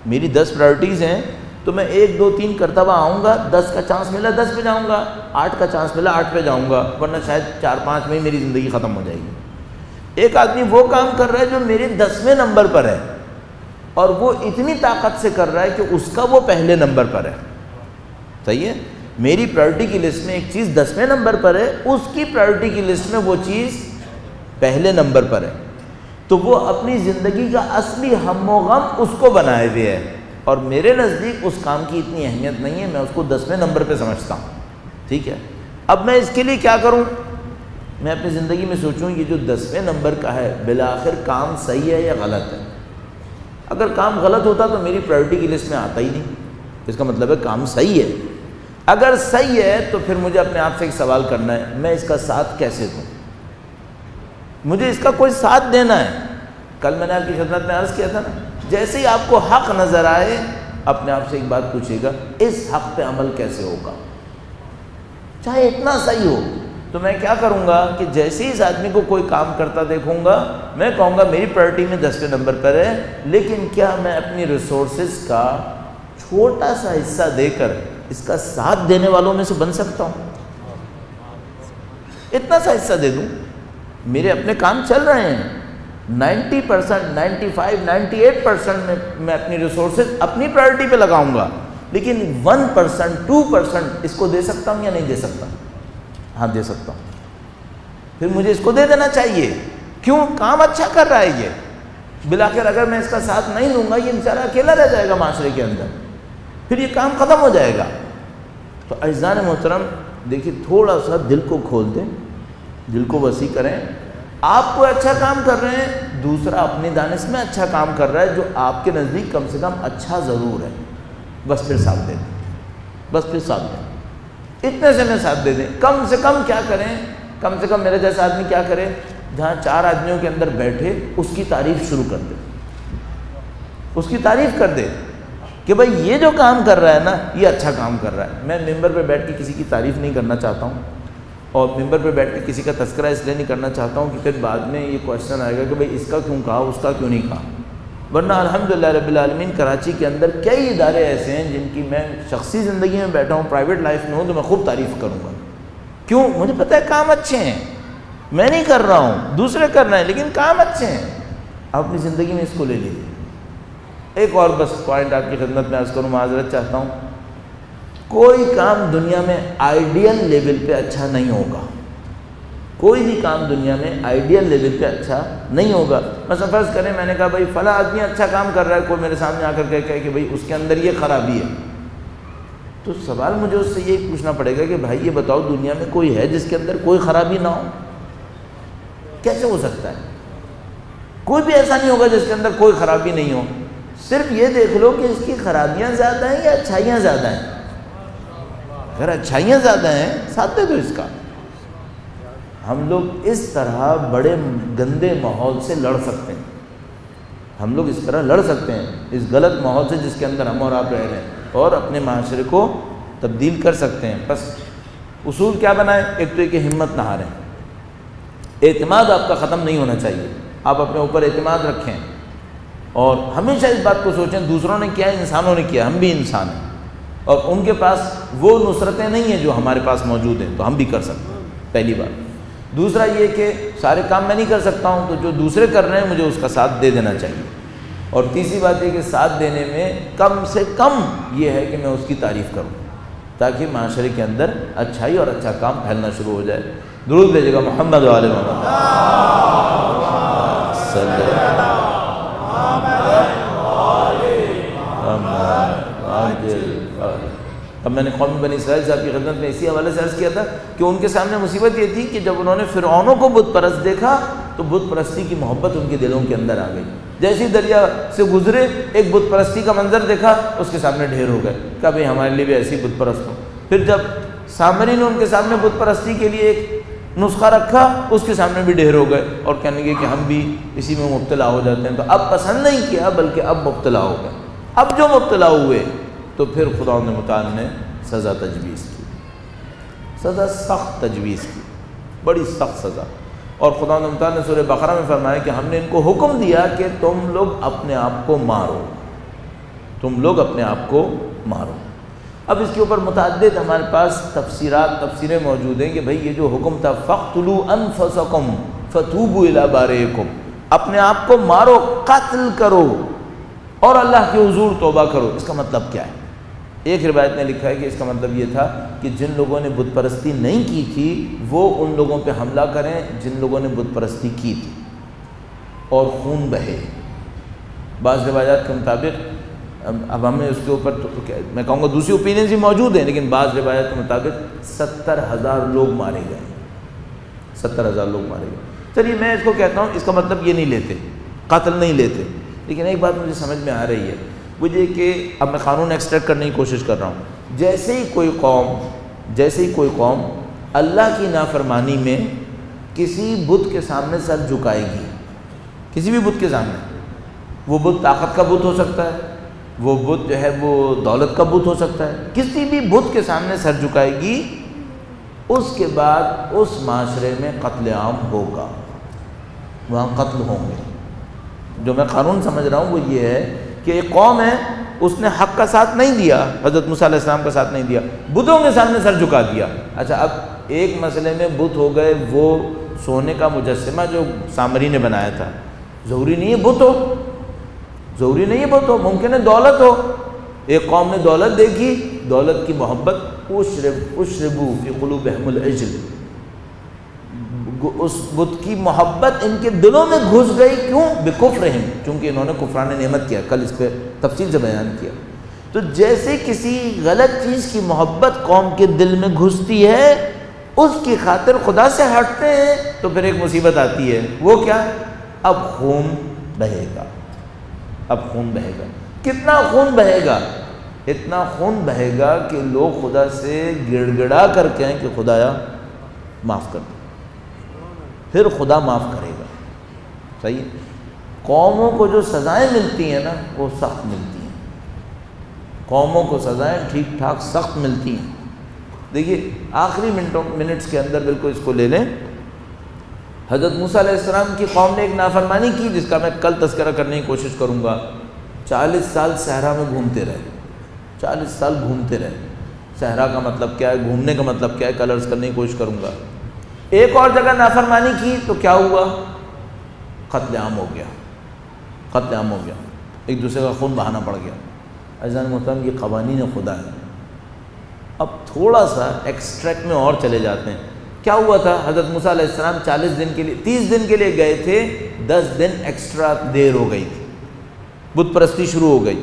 میری 10 پرائورٹیز ہیں تو میں 1 2 3 کرتا ہوا آؤں گا، 10 کا چانس ملا 10 پہ جاؤں گا، 8 کا چانس ملا 8 پہ جاؤں گا، ورنہ شاید 4 5 میں میری زندگی ختم ہو جائے گی۔ ایک آدمی وہ کام کر رہا ہے جو میرے 10ویں نمبر پر ہے اور وہ اتنی طاقت سے کر رہا ہے کہ اس کا وہ پہلے نمبر پر ہے، صحیح ہے۔ میری پرائورٹی کی لسٹ میں ایک چیز 10ویں نمبر پر ہے، اس کی پرائورٹی کی لسٹ میں وہ چیز پہلے نمبر پر ہے، تو وہ اپنی زندگی کا اصلی ہم و غم اس کو بنائے ہوئے ہے، اور میرے نزدیک اس کام کی اتنی اہمیت نہیں ہے، میں اس کو 10ویں نمبر پہ سمجھتا ہوں، ٹھیک ہے۔ اب میں اس کے لیے کیا کروں؟ میں اپنی زندگی میں سوچوں یہ جو 10ویں نمبر کا ہے بالآخر کام صحیح ہے یا غلط ہے۔ اگر کام غلط ہوتا تو میری پرائورٹی کی لسٹ میں آتا ہی نہیں، اس کا مطلب ہے کام صحیح ہے۔ اگر صحیح ہے تو پھر مجھے اپنے آپ سے ایک سوال کرنا ہے، میں اس کا ساتھ کیسے دوں؟ مجھے اس کا کوئی ساتھ دینا ہے۔ کل میں نے آپ کی خدمت میں عرض کیا تھا نا، جیسے ہی آپ کو حق نظر آئے اپنے آپ سے ایک بات پوچھیے گا، اس حق پہ عمل کیسے ہوگا؟ چاہے اتنا صحیح ہو، تو میں کیا کروں گا کہ جیسے ہی اس آدمی کو کوئی کام کرتا دیکھوں گا میں کہوں گا میری پرائورٹی میں 10ویں نمبر پر ہے، لیکن کیا میں اپنی ریسورسز کا چھوٹا سا حصہ دے کر اس کا ساتھ دینے والوں میں سے بن سکتا ہوں؟ اتنا سا حصہ دے دوں، میرے اپنے کام چل رہے ہیں، 90% 95 98% میں اپنی ریسورسز اپنی پرائورٹی پہ لگاؤں گا، لیکن 1% 2% اس کو دے سکتا ہوں یا نہیں دے سکتا؟ ہاں دے سکتا ہوں۔ پھر مجھے اس کو دے دینا چاہیے، کیوں؟ کام اچھا کر رہا ہے یہ، بالآخر اگر میں اس کا ساتھ نہیں دوں گا یہ بیچارہ اکیلا رہ جائے گا معاشرے کے اندر، پھر یہ کام ختم ہو جائے گا۔ تو اعزان محترم دیکھیے تھوڑا سا دل کو کھول دیں، دل کو وسیع کریں۔ آپ کوئی اچھا کام کر رہے ہیں، دوسرا اپنی دانش میں اچھا کام کر رہا ہے جو آپ کے نزدیک کم سے کم اچھا ضرور ہے، بس پھر ساتھ دے دیں، بس پھر ساتھ دیں، اتنے سے میں ساتھ دے دیں۔ کم سے کم کیا کریں، کم سے کم میرے جیسا آدمی کیا کرے، جہاں 4 آدمیوں کے اندر بیٹھے اس کی تعریف شروع کر دے، اس کی تعریف کر دے کہ بھائی یہ جو کام کر رہا ہے نا یہ اچھا کام کر رہا ہے۔ میں ممبر پہ بیٹھ کے کسی کی تعریف نہیں کرنا چاہتا ہوں، اور ممبر پہ بیٹھ کے کسی کا تذکرہ اس لیے نہیں کرنا چاہتا ہوں کہ پھر بعد میں یہ کوشچن آئے گا کہ بھائی اس کا کیوں کہا، اس کا کیوں نہیں کہا۔ ورنہ الحمدللہ رب العالمین کراچی کے اندر کئی ادارے ایسے ہیں جن کی میں شخصی زندگی میں بیٹھا ہوں، پرائیویٹ لائف میں ہوں تو میں خوب تعریف کروں گا، کیوں؟ مجھے پتہ ہے کام اچھے ہیں، میں نہیں کر رہا ہوں، دوسرے کر رہے ہیں، لیکن کام اچھے ہیں۔ آپ اپنی زندگی میں اس کو لے لیجیے۔ ایک اور بس پوائنٹ آپ کی خدمت میں عرض کروں، معذرت چاہتا ہوں، کوئی کام دنیا میں آئیڈیل لیول پہ اچھا نہیں ہوگا، کوئی بھی کام دنیا میں آئیڈیل لیول پہ اچھا نہیں ہوگا۔ مثلا فرض کریں میں نے کہا بھائی فلاں آدمی اچھا کام کر رہا ہے، کوئی میرے سامنے آ کر کہے کہ بھائی اس کے اندر یہ خرابی ہے، تو سوال مجھے اس سے یہ پوچھنا پڑے گا کہ بھائی یہ بتاؤ دنیا میں کوئی ہے جس کے اندر کوئی خرابی نہ ہو؟ کیسے ہو سکتا ہے؟ کوئی بھی ایسا نہیں ہوگا جس کے اندر کوئی خرابی نہیں ہو۔ صرف یہ دیکھ لو کہ اس کی خرابیاں زیادہ ہیں یا اچھائیاں زیادہ ہیں۔ اگر اچھائیاں زیادہ ہیں ساتھ دے دو اس کا۔ ہم لوگ اس طرح بڑے گندے ماحول سے لڑ سکتے ہیں، ہم لوگ اس طرح لڑ سکتے ہیں اس غلط ماحول سے جس کے اندر ہم اور آپ رہ رہے ہیں، اور اپنے معاشرے کو تبدیل کر سکتے ہیں۔ بس اصول کیا بنائیں؟ ایک تو یہ کہ ہمت نہ ہاریں، اعتماد آپ کا ختم نہیں ہونا چاہیے، آپ اپنے اوپر اعتماد رکھیں، اور ہمیشہ اس بات کو سوچیں دوسروں نے کیا، انسانوں نے کیا، ہم بھی انسان ہیں، اور ان کے پاس وہ نصرتیں نہیں ہیں جو ہمارے پاس موجود ہیں، تو ہم بھی کر سکتے ہیں، پہلی بات۔ دوسرا یہ کہ سارے کام میں نہیں کر سکتا ہوں، تو جو دوسرے کر رہے ہیں مجھے اس کا ساتھ دے دینا چاہیے۔ اور تیسری بات یہ کہ ساتھ دینے میں کم سے کم یہ ہے کہ میں اس کی تعریف کروں تاکہ معاشرے کے اندر اچھائی اور اچھا کام پھیلنا شروع ہو جائے۔ درود بھیجے گا محمد و آل محمد صلی اللہ اب میں نے قوم بنی اسرائیل صاحب کی خدمت میں اسی حوالے سے عرض کیا تھا کہ ان کے سامنے مصیبت یہ تھی کہ جب انہوں نے فرعونوں کو بت پرست دیکھا تو بت پرستی کی محبت ان کے دلوں کے اندر آ گئی۔ جیسے دریا سے گزرے ایک بت پرستی کا منظر دیکھا، اس کے سامنے ڈھیر ہو گئے، کہ بھئی ہمارے لیے بھی ایسی بت پرست ہو۔ پھر جب سامری نے ان کے سامنے بت پرستی کے لیے ایک نسخہ رکھا، اس کے سامنے بھی ڈھیر ہو گئے اور کہنے لگے کہ ہم بھی اسی میں مبتلا ہو جاتے ہیں۔ تو اب پسند نہیں کیا بلکہ اب مبتلا ہو گئے۔ اب جو مبتلا ہوئے تو پھر خدا متعال نے سزا تجویز کی، سزا سخت تجویز کی، بڑی سخت سزا۔ اور خدا متعال نے سورہ بقرہ میں فرمایا کہ ہم نے ان کو حکم دیا کہ تم لوگ اپنے آپ کو مارو، تم لوگ اپنے آپ کو مارو۔ اب اس کے اوپر متعدد ہمارے پاس تفسیریں موجود ہیں کہ بھئی یہ جو حکم تھا فَقْتُلُوا أَنفُسَكُمْ فَتُوبُوا إِلَىٰ بَارِئِكُمْ، اپنے آپ کو مارو، قتل کرو اور اللہ کے حضور توبہ کرو، اس کا مطلب کیا ہے؟ ایک روایت نے لکھا ہے کہ اس کا مطلب یہ تھا کہ جن لوگوں نے بت پرستی نہیں کی تھی وہ ان لوگوں پہ حملہ کریں جن لوگوں نے بت پرستی کی تھی اور خون بہے۔ بعض روایات کے مطابق، اب ہمیں اس کے اوپر میں کہوں گا دوسری اوپینینز بھی موجود ہیں، لیکن بعض روایات کے مطابق 70,000 لوگ مارے گئے، 70,000 لوگ مارے گئے۔ چلیے میں اس کو کہتا ہوں، اس کا مطلب یہ نہیں لیتے، قتل نہیں لیتے، لیکن ایک بات مجھے سمجھ میں آ رہی ہے وہ یہ کہ اب میں قانون ایکسٹریکٹ کرنے کی کوشش کر رہا ہوں۔ جیسے ہی کوئی قوم اللہ کی نافرمانی میں کسی بت کے سامنے سر جھکائے گی، کسی بھی بت کے سامنے، وہ بت طاقت کا بت ہو سکتا ہے، وہ بت جو ہے وہ دولت کا بت ہو سکتا ہے، کسی بھی بت کے سامنے سر جھکائے گی، اس کے بعد اس معاشرے میں قتل عام ہوگا، وہاں قتل ہوں گے۔ جو میں قانون سمجھ رہا ہوں وہ یہ ہے کہ ایک قوم ہے، اس نے حق کا ساتھ نہیں دیا، حضرت موسیٰ علیہ السلام کا ساتھ نہیں دیا، بتوں کے سامنے سر جھکا دیا۔ اچھا اب ایک مسئلے میں بت ہو گئے وہ سونے کا مجسمہ جو سامری نے بنایا تھا، ضروری نہیں ہے بت ہو، ضروری نہیں ہے بت ہو، ممکن ہے دولت ہو۔ ایک قوم نے دولت دیکھی، دولت کی محبت، اشربوا فی قلوبہم العجل، اس بت کی محبت ان کے دلوں میں گھس گئی۔ کیوں؟ بکفرہم، چونکہ انہوں نے کفران نعمت کیا، کل اس پہ تفصیل سے بیان کیا۔ تو جیسے کسی غلط چیز کی محبت قوم کے دل میں گھستی ہے، اس کی خاطر خدا سے ہٹتے ہیں تو پھر ایک مصیبت آتی ہے، وہ کیا؟ اب خون بہے گا، اب خون بہے گا۔ کتنا خون بہے گا؟ اتنا خون بہے گا کہ لوگ خدا سے گڑ گڑا کر کہیں کہ خدایا معاف کر دے، پھر خدا معاف کرے گا۔ صحیح ہے؟ قوموں کو جو سزائیں ملتی ہیں نا وہ سخت ملتی ہیں، قوموں کو سزائیں ٹھیک ٹھاک سخت ملتی ہیں۔ دیکھیے آخری منٹس کے اندر بالکل اس کو لے لیں، حضرت موسیٰ علیہ السلام کی قوم نے ایک نافرمانی کی جس کا میں کل تذکرہ کرنے کی کوشش کروں گا۔ 40 سال صحرا میں گھومتے رہے، 40 سال گھومتے رہے۔ صحرا کا مطلب کیا ہے، گھومنے کا مطلب کیا ہے، کل عرض کرنے کی کوشش کروں گا۔ ایک اور جگہ نافرمانی کی تو کیا ہوا؟ قتل عام ہو گیا، قتل عام ہو گیا، ایک دوسرے کا خون بہانا پڑ گیا۔ عزیزان محترم یہ قوانین خدا ہے۔ اب تھوڑا سا ایکسٹریکٹ میں اور چلے جاتے ہیں۔ کیا ہوا تھا؟ حضرت موسیٰ علیہ السلام 40 دن کے لیے 30 دن کے لیے گئے تھے، 10 دن ایکسٹرا دیر ہو گئی تھی، بت پرستی شروع ہو گئی۔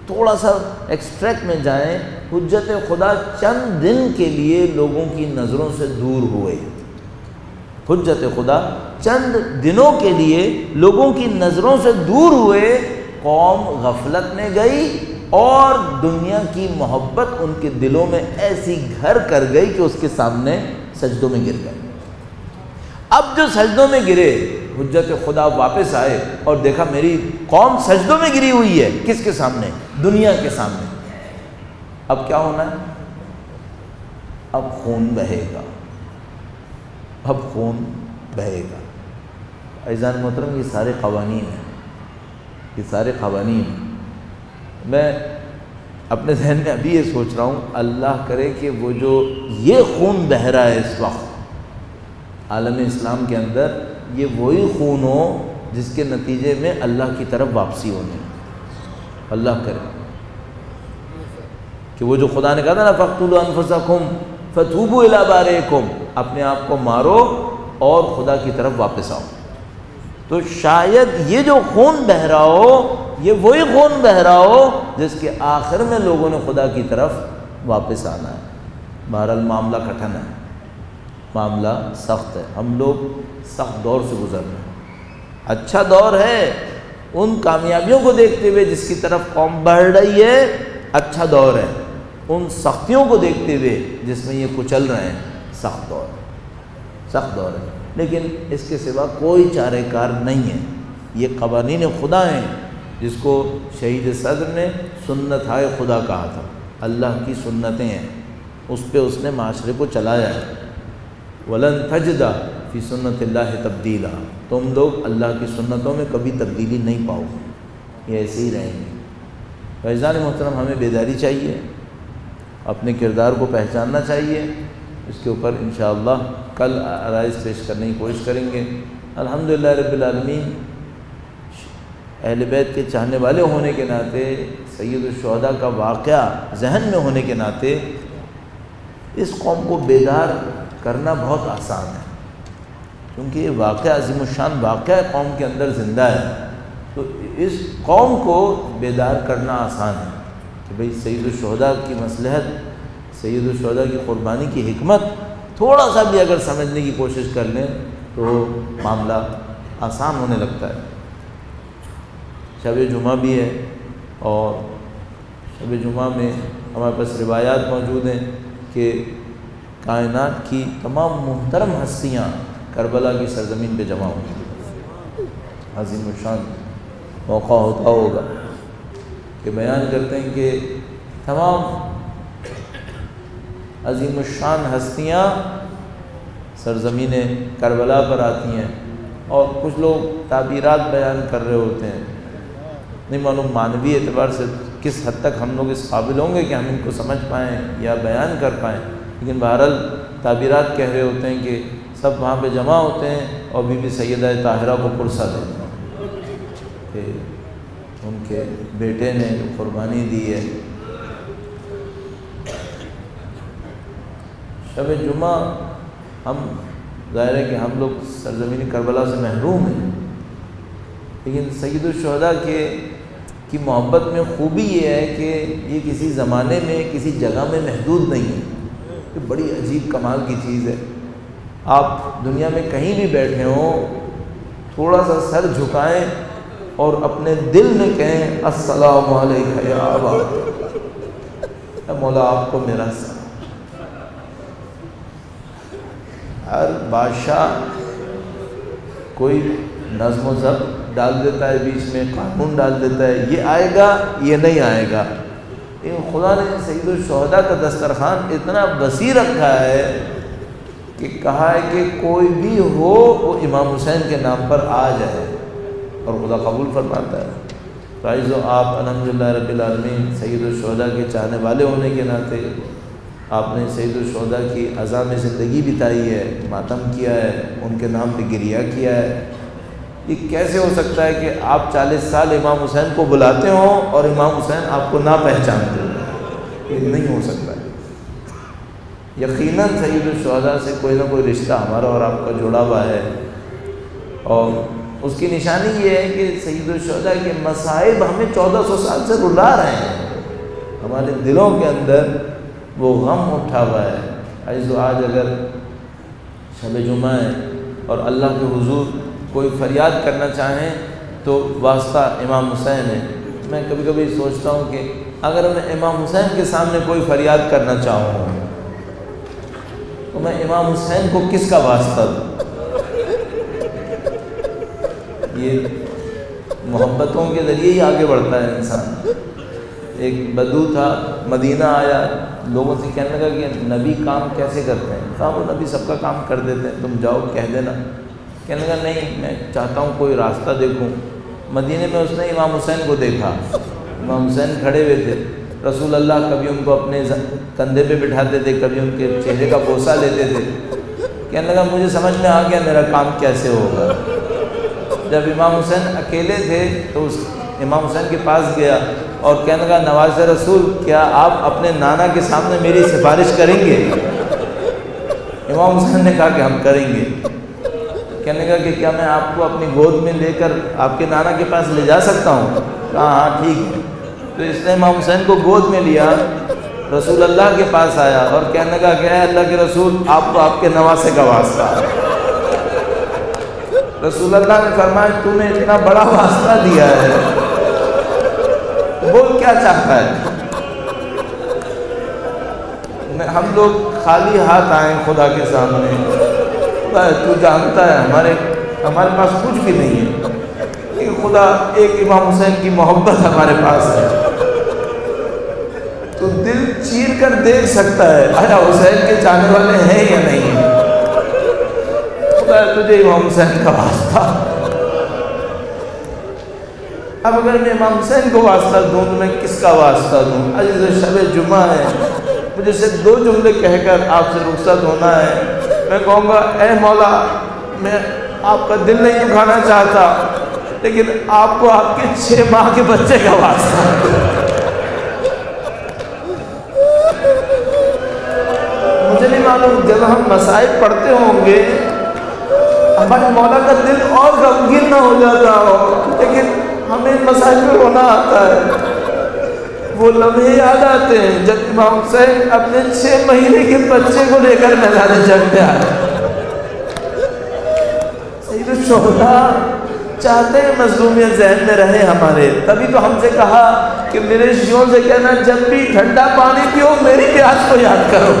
تھوڑا سا ایکسٹریکٹ میں جائیں، حجت خدا چند دن کے لیے لوگوں کی نظروں سے دور ہوئے، حجت خدا چند دنوں کے لیے لوگوں کی نظروں سے دور ہوئے، قوم غفلت میں گئی اور دنیا کی محبت ان کے دلوں میں ایسی گھر کر گئی کہ اس کے سامنے سجدوں میں گر گئے۔ اب جو سجدوں میں گرے، حجت خدا واپس آئے اور دیکھا میری قوم سجدوں میں گری ہوئی ہے، کس کے سامنے؟ دنیا کے سامنے۔ اب کیا ہونا ہے؟ اب خون بہے گا، اب خون بہے گا۔ عزیزان محترم یہ سارے قوانین ہیں، یہ سارے قوانین ہیں۔ میں اپنے ذہن میں ابھی یہ سوچ رہا ہوں، اللہ کرے کہ وہ جو یہ خون بہہ رہا ہے اس وقت عالم اسلام کے اندر، یہ وہی خون ہو جس کے نتیجے میں اللہ کی طرف واپسی ہونی. اللہ کرے کہ وہ جو خدا نے کہا تھا نا فَاقْتُلُوا أَنفُسَكُمْ فَتُوبُوا إِلَىٰ بَارِئِكُمْ، اپنے آپ کو مارو اور خدا کی طرف واپس آؤ. تو شاید یہ جو خون بہہ رہا ہو یہ وہی خون بہہ رہا ہو جس کے آخر میں لوگوں نے خدا کی طرف واپس آنا ہے. بہرحال معاملہ کٹھن ہے، معاملہ سخت ہے، ہم لوگ سخت دور سے گزر رہے ہیں. اچھا دور ہے ان کامیابیوں کو دیکھتے ہوئے جس کی طرف قوم بڑھ رہی ہے، اچھا دور ہے. ان سختیوں کو دیکھتے ہوئے جس میں یہ کچل رہے ہیں، سخت دور ہے، سخت دور ہے. لیکن اس کے سوا کوئی چارہ کار نہیں ہے. یہ قوانین خدا ہیں جس کو شہید صدر نے سنت ہائے خدا کہا تھا. اللہ کی سنتیں ہیں، اس پہ اس نے معاشرے کو چلایا ہے. وَلَن تَجِدَ فِي سُنَّتِ اللَّهِ تَبْدِيلًا، تم لوگ اللہ کی سنتوں میں کبھی تبدیلی نہیں پاؤ گے، یہ ایسے ہی رہیں گے. فیضان محترم، ہمیں بیداری چاہیے، اپنے کردار کو پہچاننا چاہیے. اس کے اوپر انشاءاللہ کل آرائز پیش کرنے کی کوشش کریں گے. الحمدللہ رب العالمین، اہل بیت کے چاہنے والے ہونے کے ناطے، سید الشہداء کا واقعہ ذہن میں ہونے کے ناطے اس قوم کو بیدار کرنا بہت آسان ہے، کیونکہ یہ واقعہ عظیم الشان واقعہ قوم کے اندر زندہ ہے. تو اس قوم کو بیدار کرنا آسان ہے کہ بھئی سید الشہداء کی مصلحت، سید الشہداء کی قربانی کی حکمت تھوڑا سا بھی اگر سمجھنے کی کوشش کر لیں تو معاملہ آسان ہونے لگتا ہے. شب جمعہ بھی ہے اور شب جمعہ میں ہمارے پاس روایات موجود ہیں کہ کائنات کی تمام محترم ہستیاں کربلا کی سرزمین پہ جمع ہوئی. عظیم الشان موقع ہوتا ہوگا کہ بیان کرتے ہیں کہ تمام عظیم الشان ہستیاں سرزمین کربلا پر آتی ہیں اور کچھ لوگ تعبیرات بیان کر رہے ہوتے ہیں. نہیں معلوم معنوی اعتبار سے کس حد تک ہم لوگ اس قابل ہوں گے کہ ہم ان کو سمجھ پائیں یا بیان کر پائیں، لیکن بہرحال تعبیرات کہہ رہے ہوتے ہیں کہ سب وہاں پہ جمع ہوتے ہیں اور بی بی سیدہ طاہرہ کو پرسہ دیتے ہیں کہ ان کے بیٹے نے جو قربانی دی ہے. شب جمعہ ہم ظاہر ہے کہ ہم لوگ سرزمین کربلا سے محروم ہیں، لیکن سید الشہداء کی محبت میں خوبی یہ ہے کہ یہ کسی زمانے میں کسی جگہ میں محدود نہیں ہے. یہ بڑی عجیب کمال کی چیز ہے. آپ دنیا میں کہیں بھی بیٹھے ہوں، تھوڑا سا سر جھکائیں اور اپنے دل میں کہیں السلام علیکم یا ابا، اے مولا آپ کو میرا سلام. ہر بادشاہ کوئی نظم و ضبط ڈال دیتا ہے، بیچ میں قانون ڈال دیتا ہے، یہ آئے گا یہ نہیں آئے گا. لیکن خدا نے سید الشہداء کا دسترخوان اتنا وسیع رکھا ہے کہ کہا ہے کہ کوئی بھی ہو وہ امام حسین کے نام پر آ جائے اور خدا قبول فرماتا ہے. فائزو آپ الحمدللہ رب العالمین سید الشہداء کے چاہنے والے ہونے کے ناطے آپ نے سید الشہداء کی عزا میں زندگی بتائی ہے، ماتم کیا ہے، ان کے نام پہ گریہ کیا ہے. یہ کیسے ہو سکتا ہے کہ آپ 40 سال امام حسین کو بلاتے ہوں اور امام حسین آپ کو نہ پہچانتے ہوں؟ یہ نہیں ہو سکتا ہے. یقیناً سید الشہداء سے کوئی نہ کوئی رشتہ ہمارا اور آپ کا جڑا ہوا ہے، اور اس کی نشانی یہ ہے کہ سید الشہداء کے مصائب ہمیں 1400 سال سے رلا رہے ہیں. ہمارے دلوں کے اندر وہ غم اٹھا ہوا ہے. آج اگر شب جمعہ ہے اور اللہ کے حضور کوئی فریاد کرنا چاہیں تو واسطہ امام حسین ہے. میں کبھی کبھی سوچتا ہوں کہ اگر میں امام حسین کے سامنے کوئی فریاد کرنا چاہوں تو میں امام حسین کو کس کا واسطہ دوں؟ یہ محبتوں کے ذریعے ہی آگے بڑھتا ہے انسان. ایک بدو تھا، مدینہ آیا، لوگوں سے کہنے لگا کہ نبی کام کیسے کرتے ہیں؟ کہا وہ نبی سب کا کام کر دیتے ہیں، تم جاؤ کہہ دینا. کہنے لگا نہیں، میں چاہتا ہوں کوئی راستہ دیکھوں. مدینے میں اس نے امام حسین کو دیکھا. امام حسین کھڑے ہوئے تھے. رسول اللہ کبھی ان کو اپنے کندھے پہ بٹھاتے تھے، کبھی ان کے چہرے کا بوسہ لیتے تھے. کہنے لگا مجھے سمجھ میں آ گیا میرا کام کیسے ہوگا. جب امام حسین اکیلے تھے تو اس امام حسین کے پاس گیا اور کہنے لگا نواز رسول کیا آپ اپنے نانا کے سامنے میری سفارش کریں گے؟ امام حسین نے کہا کہ ہم کریں گے۔ کہنے لگا کہ کیا میں آپ کو اپنی گود میں لے کر آپ کے نانا کے پاس لے جا سکتا ہوں؟ کہا ہاں ٹھیک ہے۔ تو اس نے امام حسین کو گود میں لیا، رسول اللہ کے پاس آیا اور کہنے لگا کہ اے اللہ کے رسول آپ کو آپ کے نواسے کا واسطہ۔ رسول اللہ نے فرمایا تمہیں اتنا بڑا واسطہ دیا ہے، بول کیا چاہتا ہے؟ ہم لوگ خالی ہاتھ آئیں خدا کے سامنے، تو جانتا ہے ہمارے پاس کچھ بھی نہیں ہے، لیکن خدا ایک امام حسین کی محبت ہمارے پاس ہے، تو دل چیر کر دیکھ سکتا ہے آیا حسین کے چاہنے والے ہیں یا نہیں ہیں۔ خدا تجھے امام حسین کا واسطہ۔ اب اگر میں امام حسین کو واسطہ دوں تو میں کس کا واسطہ دوں؟ عزیز شب جمعہ ہے، مجھے صرف 2 جملے کہہ کر آپ سے رخصت ہونا ہے۔ میں کہوں گا اے مولا میں آپ کا دل نہیں دکھانا چاہتا، لیکن آپ کو آپ کے 6 ماہ کے بچے کا واسطہ۔ مجھے نہیں معلوم جب ہم مصائب پڑھتے ہوں گے ہمارے مولا کا دل اور غمگین نہ ہو جاتا ہو، لیکن ہمیں مسائل میں رونا آتا ہے۔ وہ لمحے یاد آتے ہیں جب امام حسین اپنے 6 مہینے کے بچے کو لے کر میدان جنگ میں آئے۔ سید الشہداء چاہتے ہیں مظلومیت ذہن میں رہے ہمارے، تبھی تو ہم سے کہا کہ میرے شیعوں سے کہنا جب بھی ٹھنڈا پانی پیو میری پیاس کو یاد کرو۔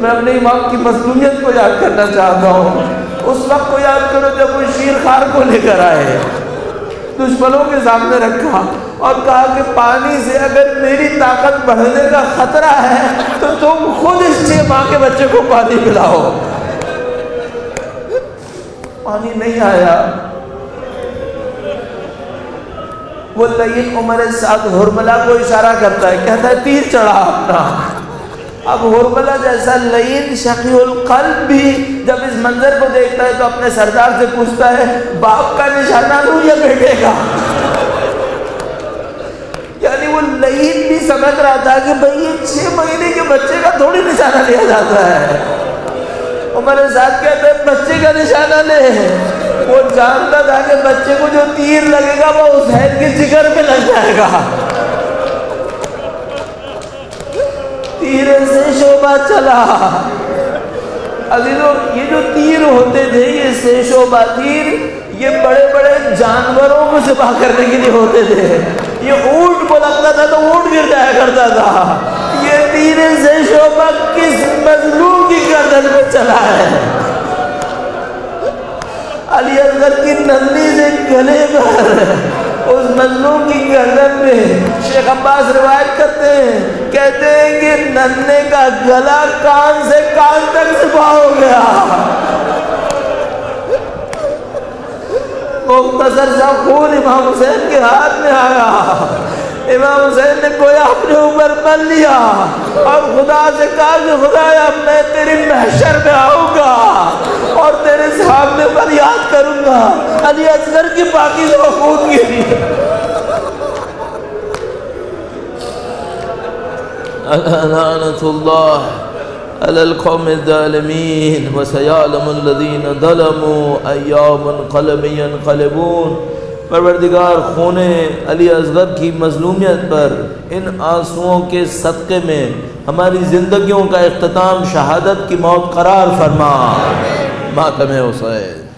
میں اپنے امام کی مظلومیت کو یاد کرنا چاہتا ہوں، اس وقت کو یاد کرو جب وہ شیر خار کو لے کر آئے، دشمنوں کے سامنے رکھا اور کہا کہ پانی سے اگر میری طاقت بڑھنے کا خطرہ ہے تو تم خود اس 6 ماہ کے بچے کو پانی پلاؤ۔ پانی نہیں آیا۔ وہ لعین عمر سعد حرملہ کو اشارہ کرتا ہے، کہتا ہے تیر چڑھا اپنا۔ اب حرملہ جیسا لعین شقی القلب بھی جب اس منظر کو دیکھتا ہے تو اپنے سردار سے پوچھتا ہے باپ کا نشانہ لوں یا بیٹے کا؟ یعنی وہ لعین بھی سمجھ رہا تھا کہ بھئی یہ 6 مہینے کے بچے کا تھوڑی نشانہ لیا جاتا ہے۔ عمر سعد کہتے ہیں بچے کا نشانہ لے۔ وہ جانتا تھا کہ بچے کو جو تیر لگے گا وہ حسین کے جگر میں لگ جائے گا۔ تیرے سے شعبہ چلا۔ عزیزو یہ جو تیر ہوتے تھے یہ سے شعبہ تیر یہ بڑے بڑے جانوروں کو ذبح کرنے کے لیے ہوتے تھے۔ یہ اونٹ کو لگتا تھا تو اونٹ گر جایا کرتا تھا۔ یہ تیرے سے شعبہ کس مظلوم کی گردن میں چلا ہے؟ علی اصغر کی ننھی سے گلے پر اس مظلوم کی گردن میں شیخ عباس روایت کرتے ہیں، کہتے ہیں کہ ننھے کا گلا کان سے کان تک ذبح ہو گیا۔ مختصر سا خون امام حسین کے ہاتھ میں آیا۔ امام حسین نے گویا اپنے اوپر مل لیا اور خدا سے کہا کہ خدایا میں تیری محشر میں آؤں گا اور تیرے سامنے فریاد کروں گا علی اصغر کی پاکیزہ خون کے لیے۔ لعنت اللہ علی القوم الظالمین وسیعلم الذین ظلموا ای منقلب ینقلبون۔ پروردگار خون علی اصغر کی مظلومیت پر ان آنسوؤں کے صدقے میں ہماری زندگیوں کا اختتام شہادت کی موت قرار فرما۔ ماتم حسین۔